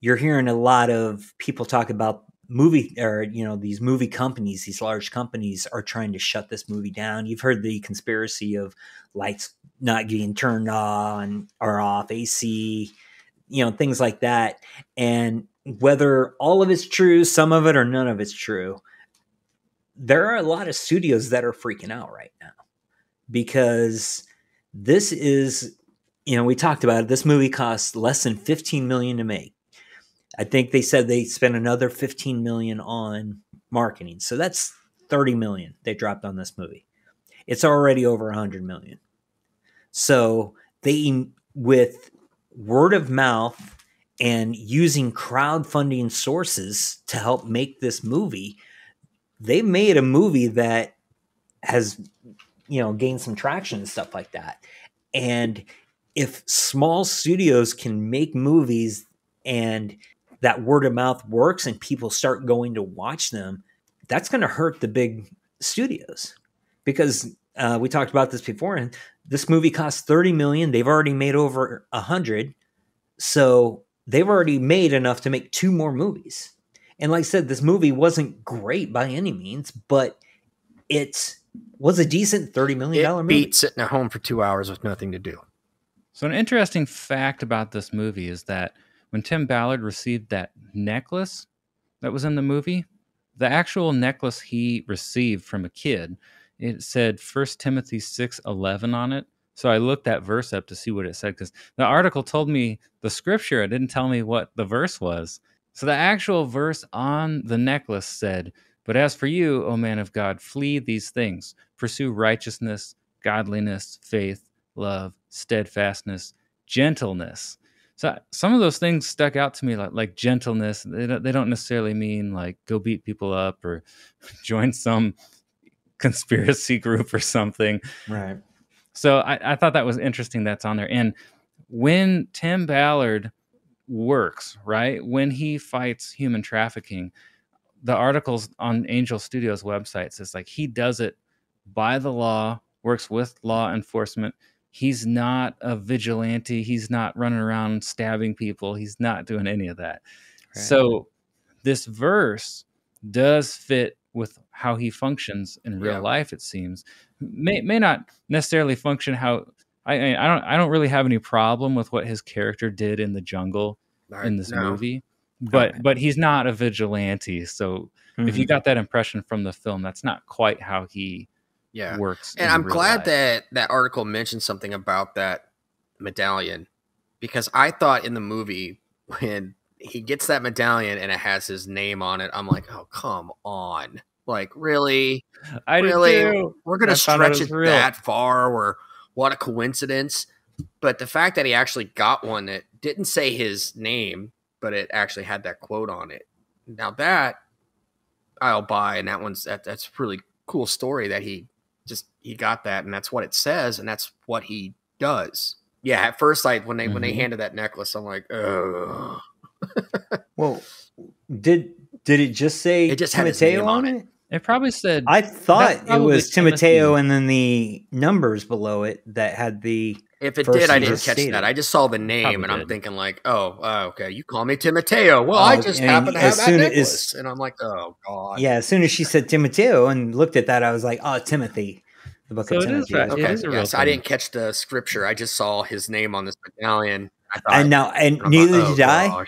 [SPEAKER 2] you're hearing a lot of people talk about these movie companies, these large companies are trying to shut this movie down. You've heard the conspiracy of lights not getting turned on or off, AC, you know, things like that. And whether all of it's true, some of it or none of it's true, there are a lot of studios that are freaking out right now because this is, you know, we talked about it. This movie costs less than $15 million to make. I think they said they spent another $15 million on marketing. So that's $30 million they dropped on this movie. It's already over $100 million. So they, with word of mouth and using crowdfunding sources to help make this movie, they made a movie that has, you know, gained some traction and stuff like that. And if small studios can make movies and that word of mouth works and people start going to watch them, that's going to hurt the big studios because we talked about this before. And this movie costs $30 million. They've already made over 100. So they've already made enough to make 2 more movies. And like I said, this movie wasn't great by any means, but it was a decent $30 million movie.
[SPEAKER 3] It beat sitting at home for 2 hours with nothing to do.
[SPEAKER 1] So an interesting fact about this movie is that when Tim Ballard received that necklace that was in the movie, the actual necklace he received from a kid, it said 1 Timothy 6:11 on it. So I looked that verse up to see what it said because the article told me the scripture. It didn't tell me what the verse was. So the actual verse on the necklace said, "But as for you, O man of God, flee these things. Pursue righteousness, godliness, faith, love, steadfastness, gentleness." So some of those things stuck out to me, like gentleness. They don't necessarily mean like go beat people up or join some conspiracy group or something.
[SPEAKER 2] Right.
[SPEAKER 1] So I thought that was interesting that's on there. And when Tim Ballard works, right, when he fights human trafficking, the articles on Angel Studios website says like he does it by the law, works with law enforcement. He's not a vigilante. He's not running around stabbing people. He's not doing any of that. Right. So this verse does fit with how he functions in real life, it seems. May not necessarily function how I don't really have any problem with what his character did in the jungle in this movie. But he's not a vigilante. So if you got that impression from the film, that's not quite how he works.
[SPEAKER 3] And I'm glad that article mentioned something about that medallion, because I thought in the movie when he gets that medallion and it has his name on it, I'm like, oh, come on. Like, really? Really? We're going to stretch it that far? Or what a coincidence. But the fact that he actually got one that didn't say his name, but it actually had that quote on it. Now that I'll buy, and that's a really cool story that he got that, and that's what it says, and that's what he does. Yeah, at first, when they handed that necklace, I'm like, ugh.
[SPEAKER 2] Well, did it just say
[SPEAKER 3] it just had his name on it?
[SPEAKER 1] It probably said.
[SPEAKER 2] I thought it was Timoteo, and then the numbers below it that had the.
[SPEAKER 3] If it did, I didn't catch that. I just saw the name, and I'm thinking like, oh, okay, you call me Timoteo. Well, I just happen to have that necklace, and I'm like, oh god.
[SPEAKER 2] Yeah, as soon as she said Timoteo and looked at that, I was like, oh, Timothy. The book of Timothy.
[SPEAKER 3] Okay. It is a real thing. I didn't catch the scripture. I just saw his name on this medallion.
[SPEAKER 2] Neither did I.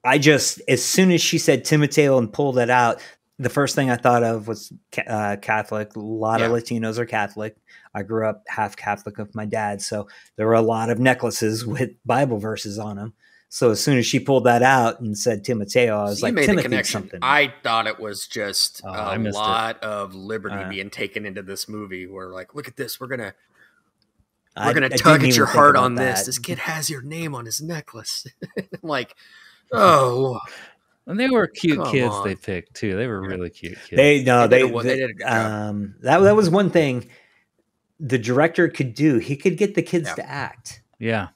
[SPEAKER 2] I just, as soon as she said Timoteo and pulled it out, the first thing I thought of was Catholic. A lot of Latinos are Catholic. I grew up half Catholic with my dad, so there were a lot of necklaces with Bible verses on them. So as soon as she pulled that out and said Timoteo, I was like, Timothy something.
[SPEAKER 3] I thought it was just a lot of liberty being taken into this movie. Where like, look at this, we're gonna tug at your heart on this. This kid has your name on his necklace. Like, oh.
[SPEAKER 1] And they were cute kids they picked too. They were really cute kids.
[SPEAKER 3] They did a good job.
[SPEAKER 2] That was one thing the director could do. He could get the kids to act.
[SPEAKER 1] Yeah.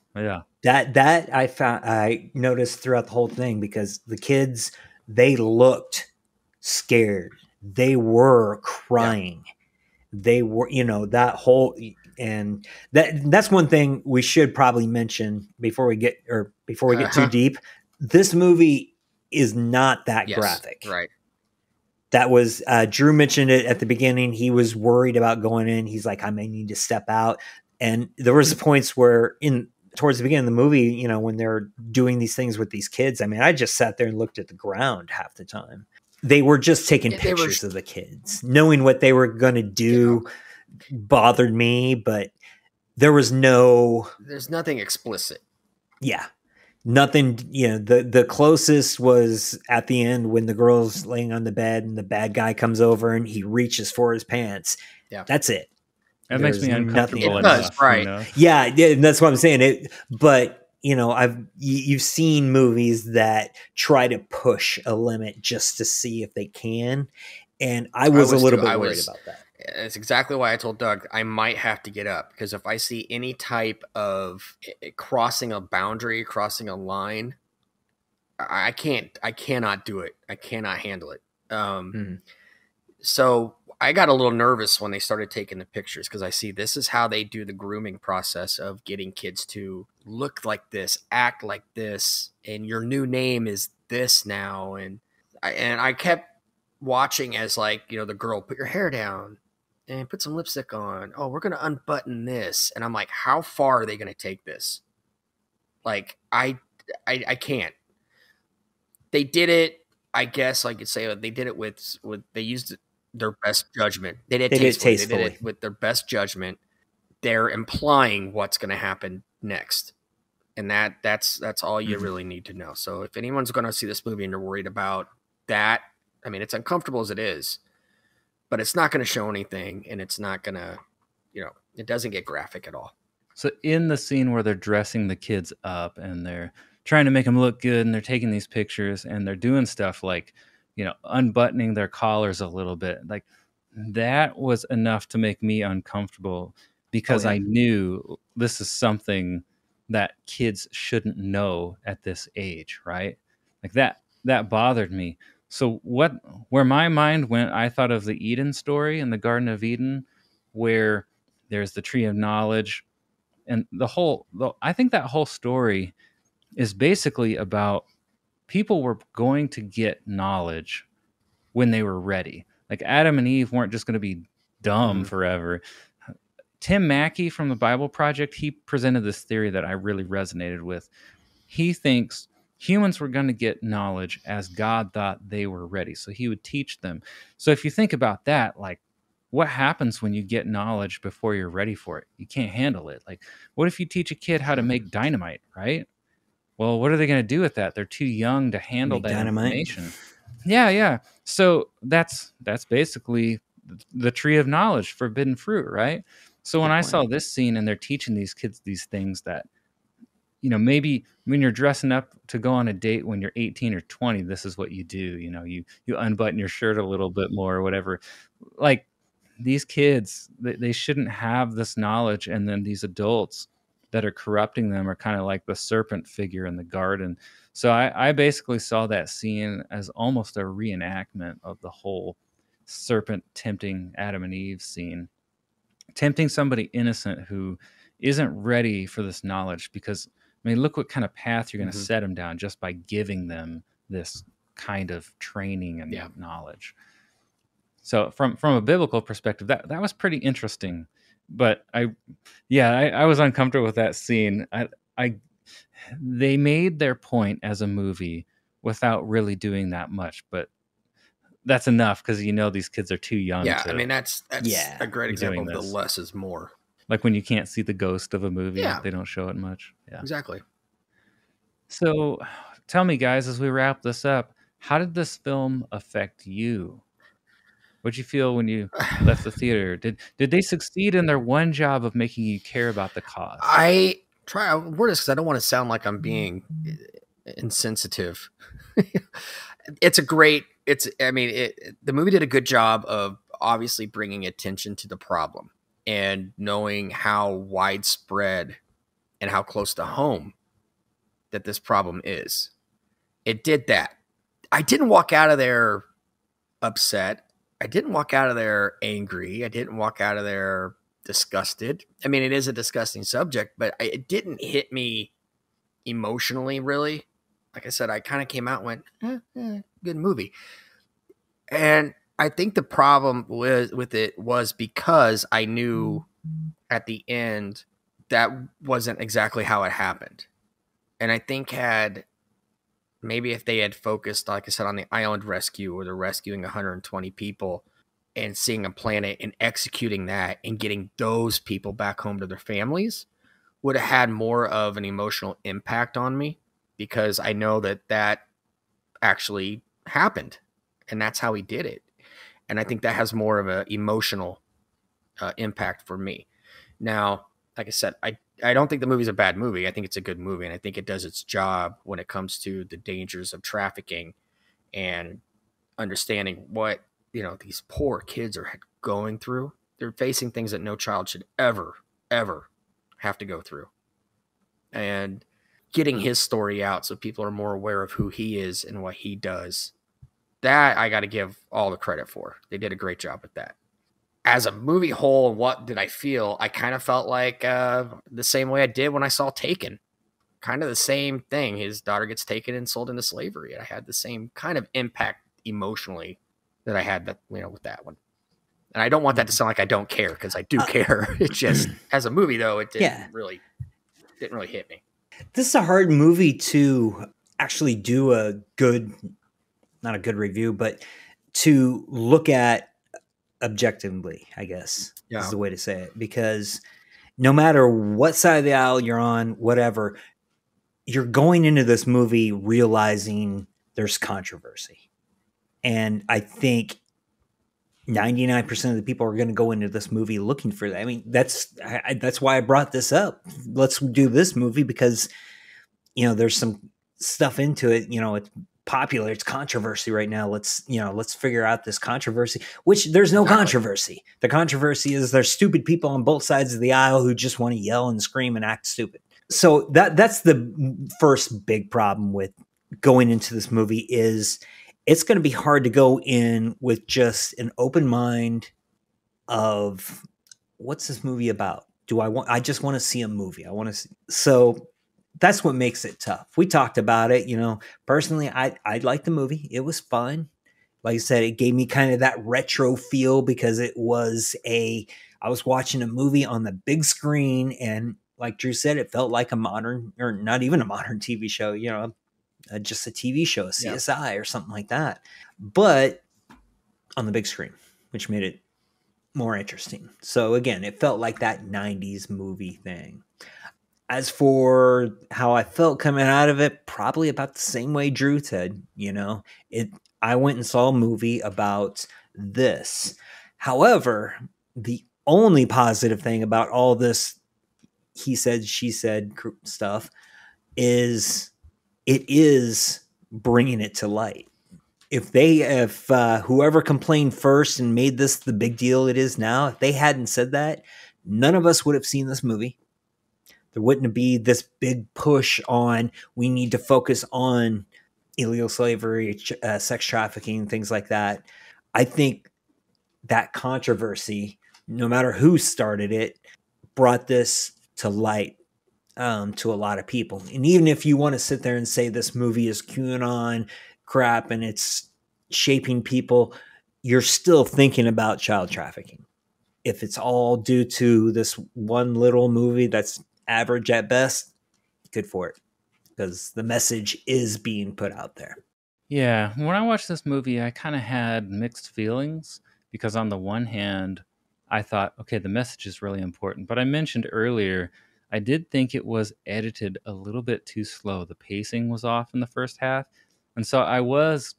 [SPEAKER 2] That I noticed throughout the whole thing, because the kids, they looked scared. They were crying. They were, that whole, and that's one thing we should probably mention before we get too deep. This movie is not that graphic.
[SPEAKER 3] Right.
[SPEAKER 2] That was Drew mentioned it at the beginning. He was worried about going in. He's like, I may need to step out. And there was points where towards the beginning of the movie, when they're doing these things with these kids, I mean, I just sat there and looked at the ground half the time. They were just taking pictures of the kids. Knowing what they were going to do bothered me, but there's
[SPEAKER 3] nothing explicit.
[SPEAKER 2] Yeah. Nothing, the closest was at the end when the girl's laying on the bed and the bad guy comes over and he reaches for his pants.
[SPEAKER 3] Yeah.
[SPEAKER 2] That's it.
[SPEAKER 1] That makes me uncomfortable.
[SPEAKER 3] It does, right.
[SPEAKER 2] Yeah, that's what I'm saying. But, you've seen movies that try to push a limit just to see if they can. And I was a little bit worried about that.
[SPEAKER 3] It's exactly why I told Doug I might have to get up, because if I see any type of crossing a boundary, crossing a line, I cannot do it. I cannot handle it. So I got a little nervous when they started taking the pictures, because I see this is how they do the grooming process of getting kids to look like this, act like this, and your new name is this now. And I kept watching as the girl, put your hair down and put some lipstick on. Oh, we're going to unbutton this. And I'm like, how far are they going to take this? Like, I can't. They did it, I guess I could say they did it with they used their best judgment. They did it tastefully. They did it with their best judgment. They're implying what's going to happen next. And that's all you really need to know. So if anyone's going to see this movie and you're worried about that, I mean, it's uncomfortable as it is, but it's not going to show anything, and it's not going to, it doesn't get graphic at all.
[SPEAKER 1] So in the scene where they're dressing the kids up and they're trying to make them look good and they're taking these pictures and they're doing stuff like, unbuttoning their collars a little bit, like that was enough to make me uncomfortable, because I knew this is something that kids shouldn't know at this age, right? Like that bothered me. So where my mind went, I thought of the Eden story in the Garden of Eden, where there's the tree of knowledge, and I think that whole story is basically about people were going to get knowledge when they were ready. Like Adam and Eve weren't just going to be dumb forever. Tim Mackey from the Bible Project, he presented this theory that I really resonated with. He thinks humans were going to get knowledge as God thought they were ready. So he would teach them. So if you think about that, like, what happens when you get knowledge before you're ready for it? You can't handle it. Like, what if you teach a kid how to make dynamite, right? Well, what are they going to do with that? They're too young to handle that information. Yeah. So that's basically the tree of knowledge, forbidden fruit, right? So when I saw this scene and they're teaching these kids these things that maybe when you're dressing up to go on a date when you're 18 or 20, this is what you do. You unbutton your shirt a little bit more or whatever. Like, these kids, they shouldn't have this knowledge. And then these adults that are corrupting them are kind of like the serpent figure in the garden. So I basically saw that scene as almost a reenactment of the whole serpent tempting Adam and Eve scene, tempting somebody innocent who isn't ready for this knowledge. Because, I mean, look what kind of path you're going to set them down just by giving them this kind of training and knowledge. So from a biblical perspective, that was pretty interesting. But I was uncomfortable with that scene. They made their point as a movie without really doing that much, but that's enough because these kids are too young.
[SPEAKER 3] Yeah, I mean that's a great example of the less is more.
[SPEAKER 1] Like when you can't see the ghost of a movie, they don't show it much. Yeah,
[SPEAKER 3] exactly.
[SPEAKER 1] So tell me, guys, as we wrap this up, how did this film affect you? What'd you feel when you left the theater? Did they succeed in their one job of making you care about the cause?
[SPEAKER 3] I try to word this because I don't want to sound like I'm being insensitive. The movie did a good job of obviously bringing attention to the problem and knowing how widespread and how close to home that this problem is. It did that. I didn't walk out of there upset. I didn't walk out of there angry. I didn't walk out of there disgusted. I mean, it is a disgusting subject, but it didn't hit me emotionally, really. Like I said, I kind of came out and went, good movie. And I think the problem with it was because I knew at the end that wasn't exactly how it happened. And I think maybe if they had focused, like I said, on the island rescue or the rescuing 120 people and seeing a planet and executing that and getting those people back home to their families would have had more of an emotional impact on me, because I know that actually happened and that's how he did it. And I think that has more of an emotional impact for me. Now, like I said, I don't think the movie's a bad movie. I think it's a good movie, and I think it does its job when it comes to the dangers of trafficking and understanding what, these poor kids are going through. They're facing things that no child should ever, ever have to go through. And getting his story out so people are more aware of who he is and what he does, that I got to give all the credit for. They did a great job with that. As a movie whole, what did I feel? I kind of felt like the same way I did when I saw Taken. Kind of the same thing. His daughter gets taken and sold into slavery. I had the same kind of impact emotionally that I had with that one. And I don't want that to sound like I don't care, because I do care. It just, as a movie though, it didn't really hit me.
[SPEAKER 2] This is a hard movie to actually do not a good review, but to look at objectively, I guess is the way to say it, because no matter what side of the aisle you're on, whatever, you're going into this movie realizing there's controversy. And I think 99% of the people are going to go into this movie looking for that. I mean, that's why I brought this up. Let's do this movie because, there's some stuff into it. It's popular. It's controversy right now. Let's figure out this controversy, which there's no controversy. The controversy is there's stupid people on both sides of the aisle who just want to yell and scream and act stupid. So that's the first big problem with going into this movie is it's going to be hard to go in with just an open mind of what's this movie about? I just want to see a movie. So that's what makes it tough. We talked about it, personally, I liked the movie. It was fun. Like I said, it gave me kind of that retro feel because I was watching a movie on the big screen, and like Drew said, it felt like a modern, or not even a modern TV show, just a TV show, a CSI or something like that, but on the big screen, which made it more interesting. So again, it felt like that 90s movie thing. As for how I felt coming out of it, probably about the same way Drew said, I went and saw a movie about this. However, the only positive thing about all this he said, she said stuff is it is bringing it to light. If whoever complained first and made this the big deal it is now, if they hadn't said that, none of us would have seen this movie. There wouldn't be this big push on, we need to focus on illegal slavery, sex trafficking, things like that. I think that controversy, no matter who started it, brought this to light to a lot of people. And even if you want to sit there and say this movie is QAnon crap and it's shaping people, you're still thinking about child trafficking. If it's all due to this one little movie that's average at best, good for it, because the message is being put out there.
[SPEAKER 1] Yeah, when I watched this movie, I kind of had mixed feelings because on the one hand, I thought, okay, the message is really important. But I mentioned earlier, I did think it was edited a little bit too slow. The pacing was off in the first half. And so I was,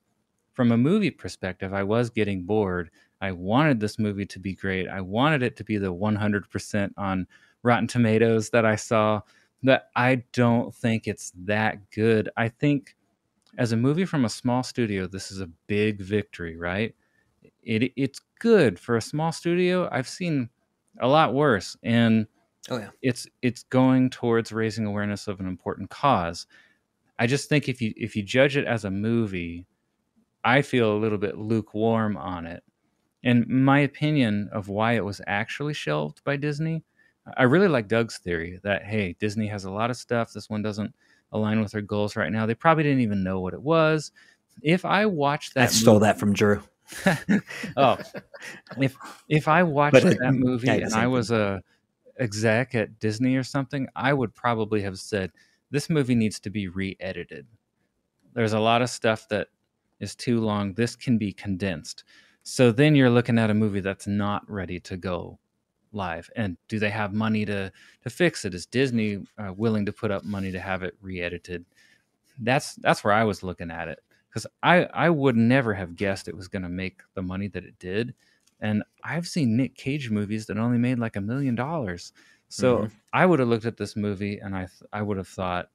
[SPEAKER 1] from a movie perspective, I was getting bored. I wanted this movie to be great. I wanted it to be the 100% on Rotten Tomatoes that I saw. But I don't think it's that good. I think as a movie from a small studio, this is a big victory, right? It's good for a small studio. I've seen a lot worse, and it's going towards raising awareness of an important cause. I just think if you judge it as a movie, I feel a little bit lukewarm on it. And my opinion of why it was actually shelved by Disney, I really like Doug's theory that, hey, Disney has a lot of stuff. This one doesn't align with their goals right now. They probably didn't even know what it was. If I watched that,
[SPEAKER 2] I stole that from Drew.
[SPEAKER 1] Oh, if I watched that movie and I was a exec at Disney or something, I would probably have said, this movie needs to be re-edited. There's a lot of stuff that is too long. This can be condensed. So then you're looking at a movie that's not ready to go live. And do they have money to fix it? Is Disney willing to put up money to have it re-edited? That's where I was looking at it, because I would never have guessed it was going to make the money that it did. And I've seen Nick Cage movies that only made like $1 million. So I would have looked at this movie and I would have thought,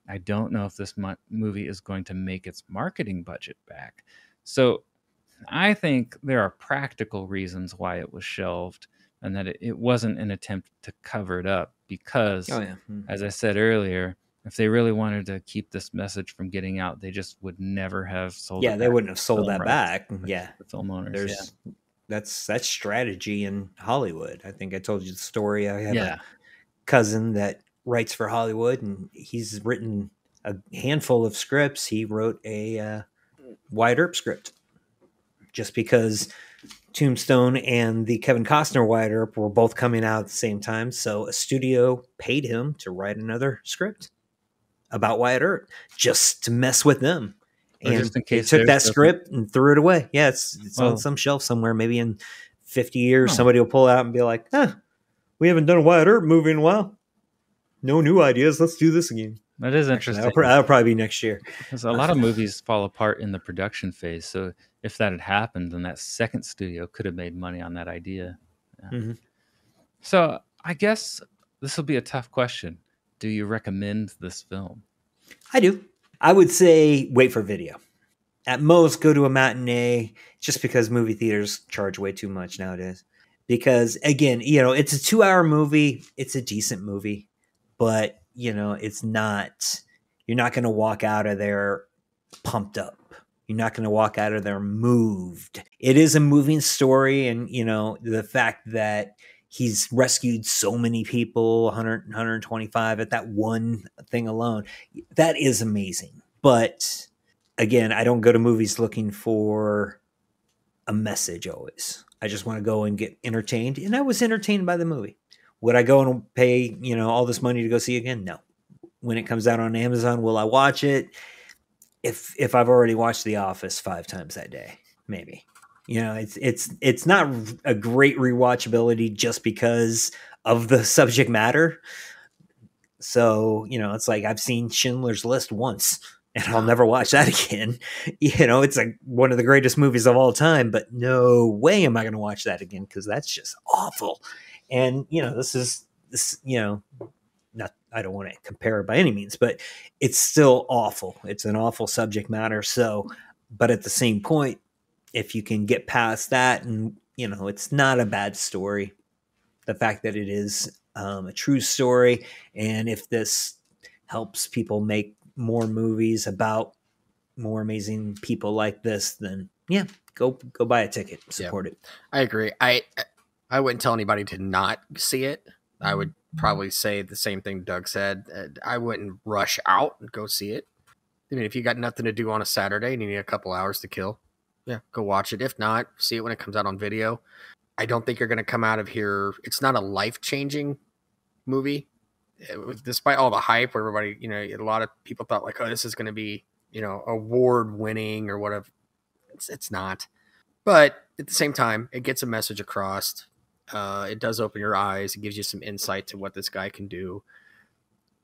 [SPEAKER 1] I don't know if this movie is going to make its marketing budget back. So I think there are practical reasons why it was shelved, and that it wasn't an attempt to cover it up, because, as I said earlier, if they really wanted to keep this message from getting out, they just would never have sold it back.
[SPEAKER 2] They wouldn't have sold that back.
[SPEAKER 1] The film owners.
[SPEAKER 2] That's strategy in Hollywood. I think I told you the story. I have a cousin that writes for Hollywood, and he's written a handful of scripts. He wrote a Wyatt Earp script just because Tombstone and the Kevin Costner Wyatt Earp were both coming out at the same time. So a studio paid him to write another script about Wyatt Earp just to mess with them.
[SPEAKER 1] Or
[SPEAKER 2] and they took that script and threw it away. Yeah, it's on some shelf somewhere. Maybe in 50 years, somebody will pull it out and be like, we haven't done a Wyatt Earp movie in a while. No new ideas. Let's do this again.
[SPEAKER 1] That is interesting.
[SPEAKER 2] That'll probably be next year.
[SPEAKER 1] Because a lot of movies fall apart in the production phase. So if that had happened, then that second studio could have made money on that idea. Yeah. So I guess this will be a tough question. Do you recommend this film?
[SPEAKER 2] I do. I would say wait for video. At most, go to a matinee, just because movie theaters charge way too much nowadays. Because, again, it's a 2-hour movie. It's a decent movie. But, it's not, you're not going to walk out of there pumped up. You're not going to walk out of there moved. It is a moving story. And, the fact that he's rescued so many people, 100, 125 at that one thing alone, that is amazing. But again, I don't go to movies looking for a message always. I just want to go and get entertained. And I was entertained by the movie. Would I go and pay, all this money to go see again? No. When it comes out on Amazon, will I watch it? If I've already watched The Office 5 times that day, maybe. It's not a great rewatchability just because of the subject matter. So, it's like I've seen Schindler's List once and I'll never watch that again. It's like one of the greatest movies of all time, but no way am I going to watch that again because that's just awful. And, this, not I don't want to compare it by any means, but it's still awful. It's an awful subject matter. So, but at the same point, if you can get past that, and it's not a bad story. The fact that it is a true story, and if this helps people make more movies about more amazing people like this, then yeah, go buy a ticket, support it.
[SPEAKER 3] I agree. I wouldn't tell anybody to not see it. I would probably say the same thing Doug said. I wouldn't rush out and go see it. I mean, if you got nothing to do on a Saturday and you need a couple hours to kill, yeah, go watch it. If not, see it when it comes out on video. I don't think you're going to come out of here. It's not a life-changing movie. Despite all the hype, where everybody, a lot of people thought like, oh, this is going to be, award-winning or whatever. It's not. But at the same time, it gets a message across. It does open your eyes. It gives you some insight to what this guy can do.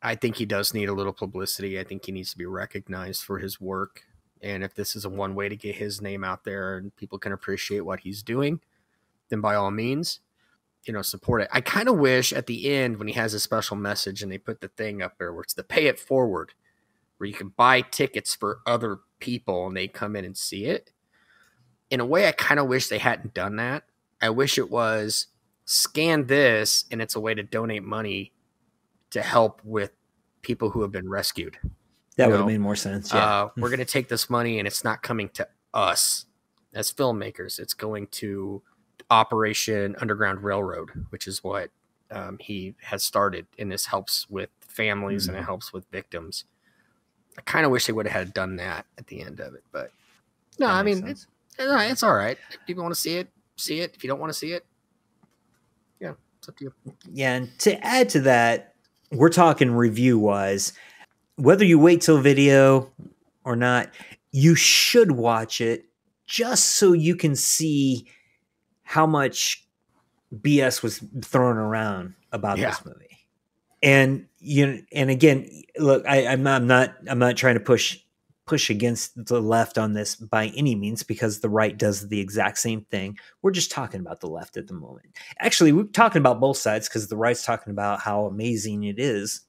[SPEAKER 3] I think he does need a little publicity. I think he needs to be recognized for his work. And if this is a one way to get his name out there and people can appreciate what he's doing, then by all means, support it. I kind of wish at the end when he has a special message and they put the thing up there where it's the pay it forward, where you can buy tickets for other people and they come in and see it. In a way, I kind of wish they hadn't done that. I wish it was scan this and it's a way to donate money to help with people who have been rescued.
[SPEAKER 2] That would have made more sense. Yeah.
[SPEAKER 3] We're going to take this money and it's not coming to us as filmmakers. It's going to Operation Underground Railroad, which is what he has started. And this helps with families and it helps with victims. I kind of wish they would have had done that at the end of it. But no, I mean, it's all right. If people want to see it, see it. If you don't want to see it, yeah, it's up to you.
[SPEAKER 2] Yeah, and to add to that, we're talking review-wise. Whether you wait till video or not, you should watch it just so you can see how much BS was thrown around about this movie. And and again, look, I'm not trying to push against the left on this by any means, because the right does the exact same thing. We're just talking about the left at the moment. Actually, we're talking about both sides because the right's talking about how amazing it is.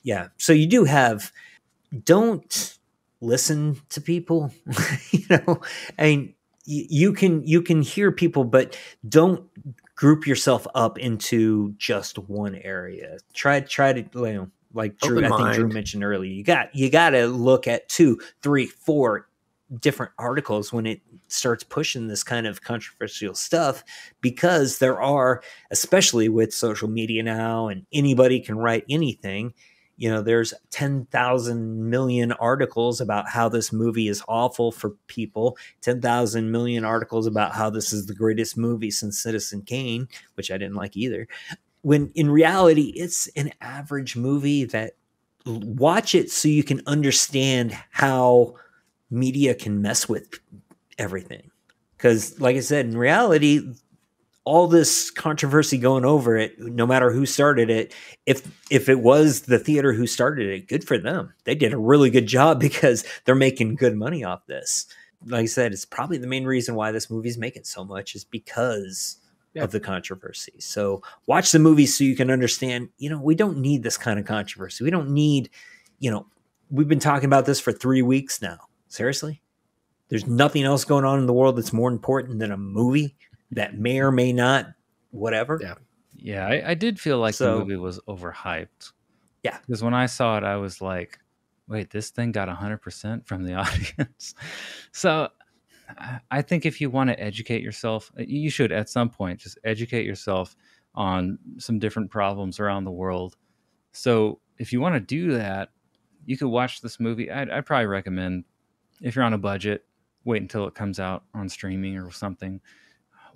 [SPEAKER 2] Yeah. So you do have, don't listen to people, I mean, you can hear people, but don't group yourself up into just one area. Try to, like Drew, I think Drew mentioned earlier, you got to look at 2, 3, 4 different articles when it starts pushing this kind of controversial stuff, because there are, especially with social media now, and anybody can write anything. There's 10,000 million articles about how this movie is awful for people, 10,000 million articles about how this is the greatest movie since Citizen Kane, which I didn't like either. When in reality, it's an average movie. That watch it so you can understand how media can mess with everything. Because like I said, in reality, all this controversy going over it, no matter who started it, if it was the theater who started it, good for them. They did a really good job because they're making good money off this. Like I said, it's probably the main reason why this movie's making so much is because of the controversy. So watch the movie so you can understand, we don't need this kind of controversy. We don't need, we've been talking about this for 3 weeks now. Seriously? There's nothing else going on in the world that's more important than a movie that may or may not, whatever.
[SPEAKER 1] Yeah, I did feel like the movie was overhyped.
[SPEAKER 2] Yeah.
[SPEAKER 1] Because when I saw it, I was like, wait, this thing got 100% from the audience. So I think if you want to educate yourself, you should at some point just educate yourself on some different problems around the world. So if you want to do that, you could watch this movie. I'd probably recommend, if you're on a budget, wait until it comes out on streaming or something.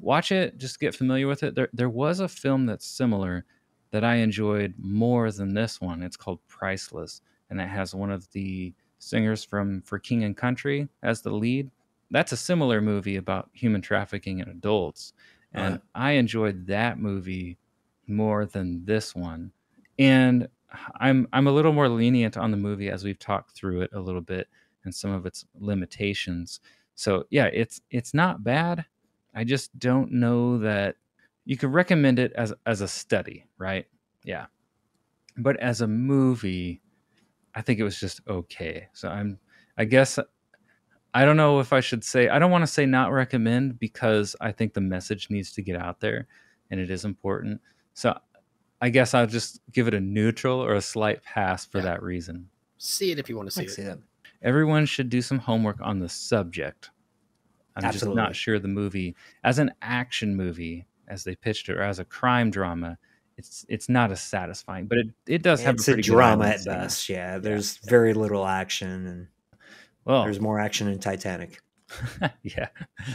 [SPEAKER 1] Watch it, just get familiar with it. There was a film that's similar that I enjoyed more than this one. It's called Priceless, and it has one of the singers For King and Country as the lead. That's a similar movie about human trafficking in adults, and I enjoyed that movie more than this one. And I'm a little more lenient on the movie as we've talked through it a little bit and some of its limitations. So yeah, it's not bad. I just don't know that you could recommend it as a study, right? Yeah. but as a movie, I think it was just okay. So I guess I don't know if I should say, I don't want to say not recommend, because I think the message needs to get out there and it is important. So I guess I'll just give it a neutral or a slight pass for that reason.
[SPEAKER 3] See it if you want to see
[SPEAKER 2] I see
[SPEAKER 3] it.
[SPEAKER 2] that.
[SPEAKER 1] Everyone should do some homework on the subject. I'm
[SPEAKER 2] Absolutely.
[SPEAKER 1] just not sure the movie, as an action movie, as they pitched it, or as a crime drama, it's not as satisfying. But it does have
[SPEAKER 2] It's
[SPEAKER 1] a
[SPEAKER 2] a
[SPEAKER 1] pretty good
[SPEAKER 2] drama
[SPEAKER 1] island
[SPEAKER 2] at
[SPEAKER 1] scene.
[SPEAKER 2] best. Yeah, there's very little action, and
[SPEAKER 1] Well,
[SPEAKER 2] there's more action in Titanic.
[SPEAKER 1] yeah,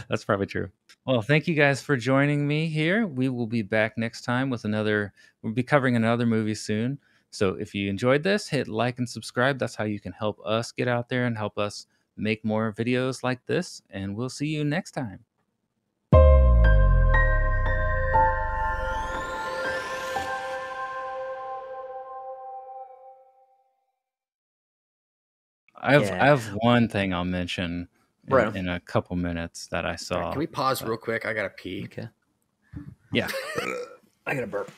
[SPEAKER 1] that's probably true. Well, thank you guys for joining me here. We will be back next time with we'll be covering another movie soon. So if you enjoyed this, hit like and subscribe. That's how you can help us get out there and help us make more videos like this. And we'll see you next time. I have one thing I'll mention in a couple minutes that I saw.
[SPEAKER 3] Can we pause real quick? I gotta pee.
[SPEAKER 2] Okay.
[SPEAKER 1] Yeah.
[SPEAKER 2] I gotta burp.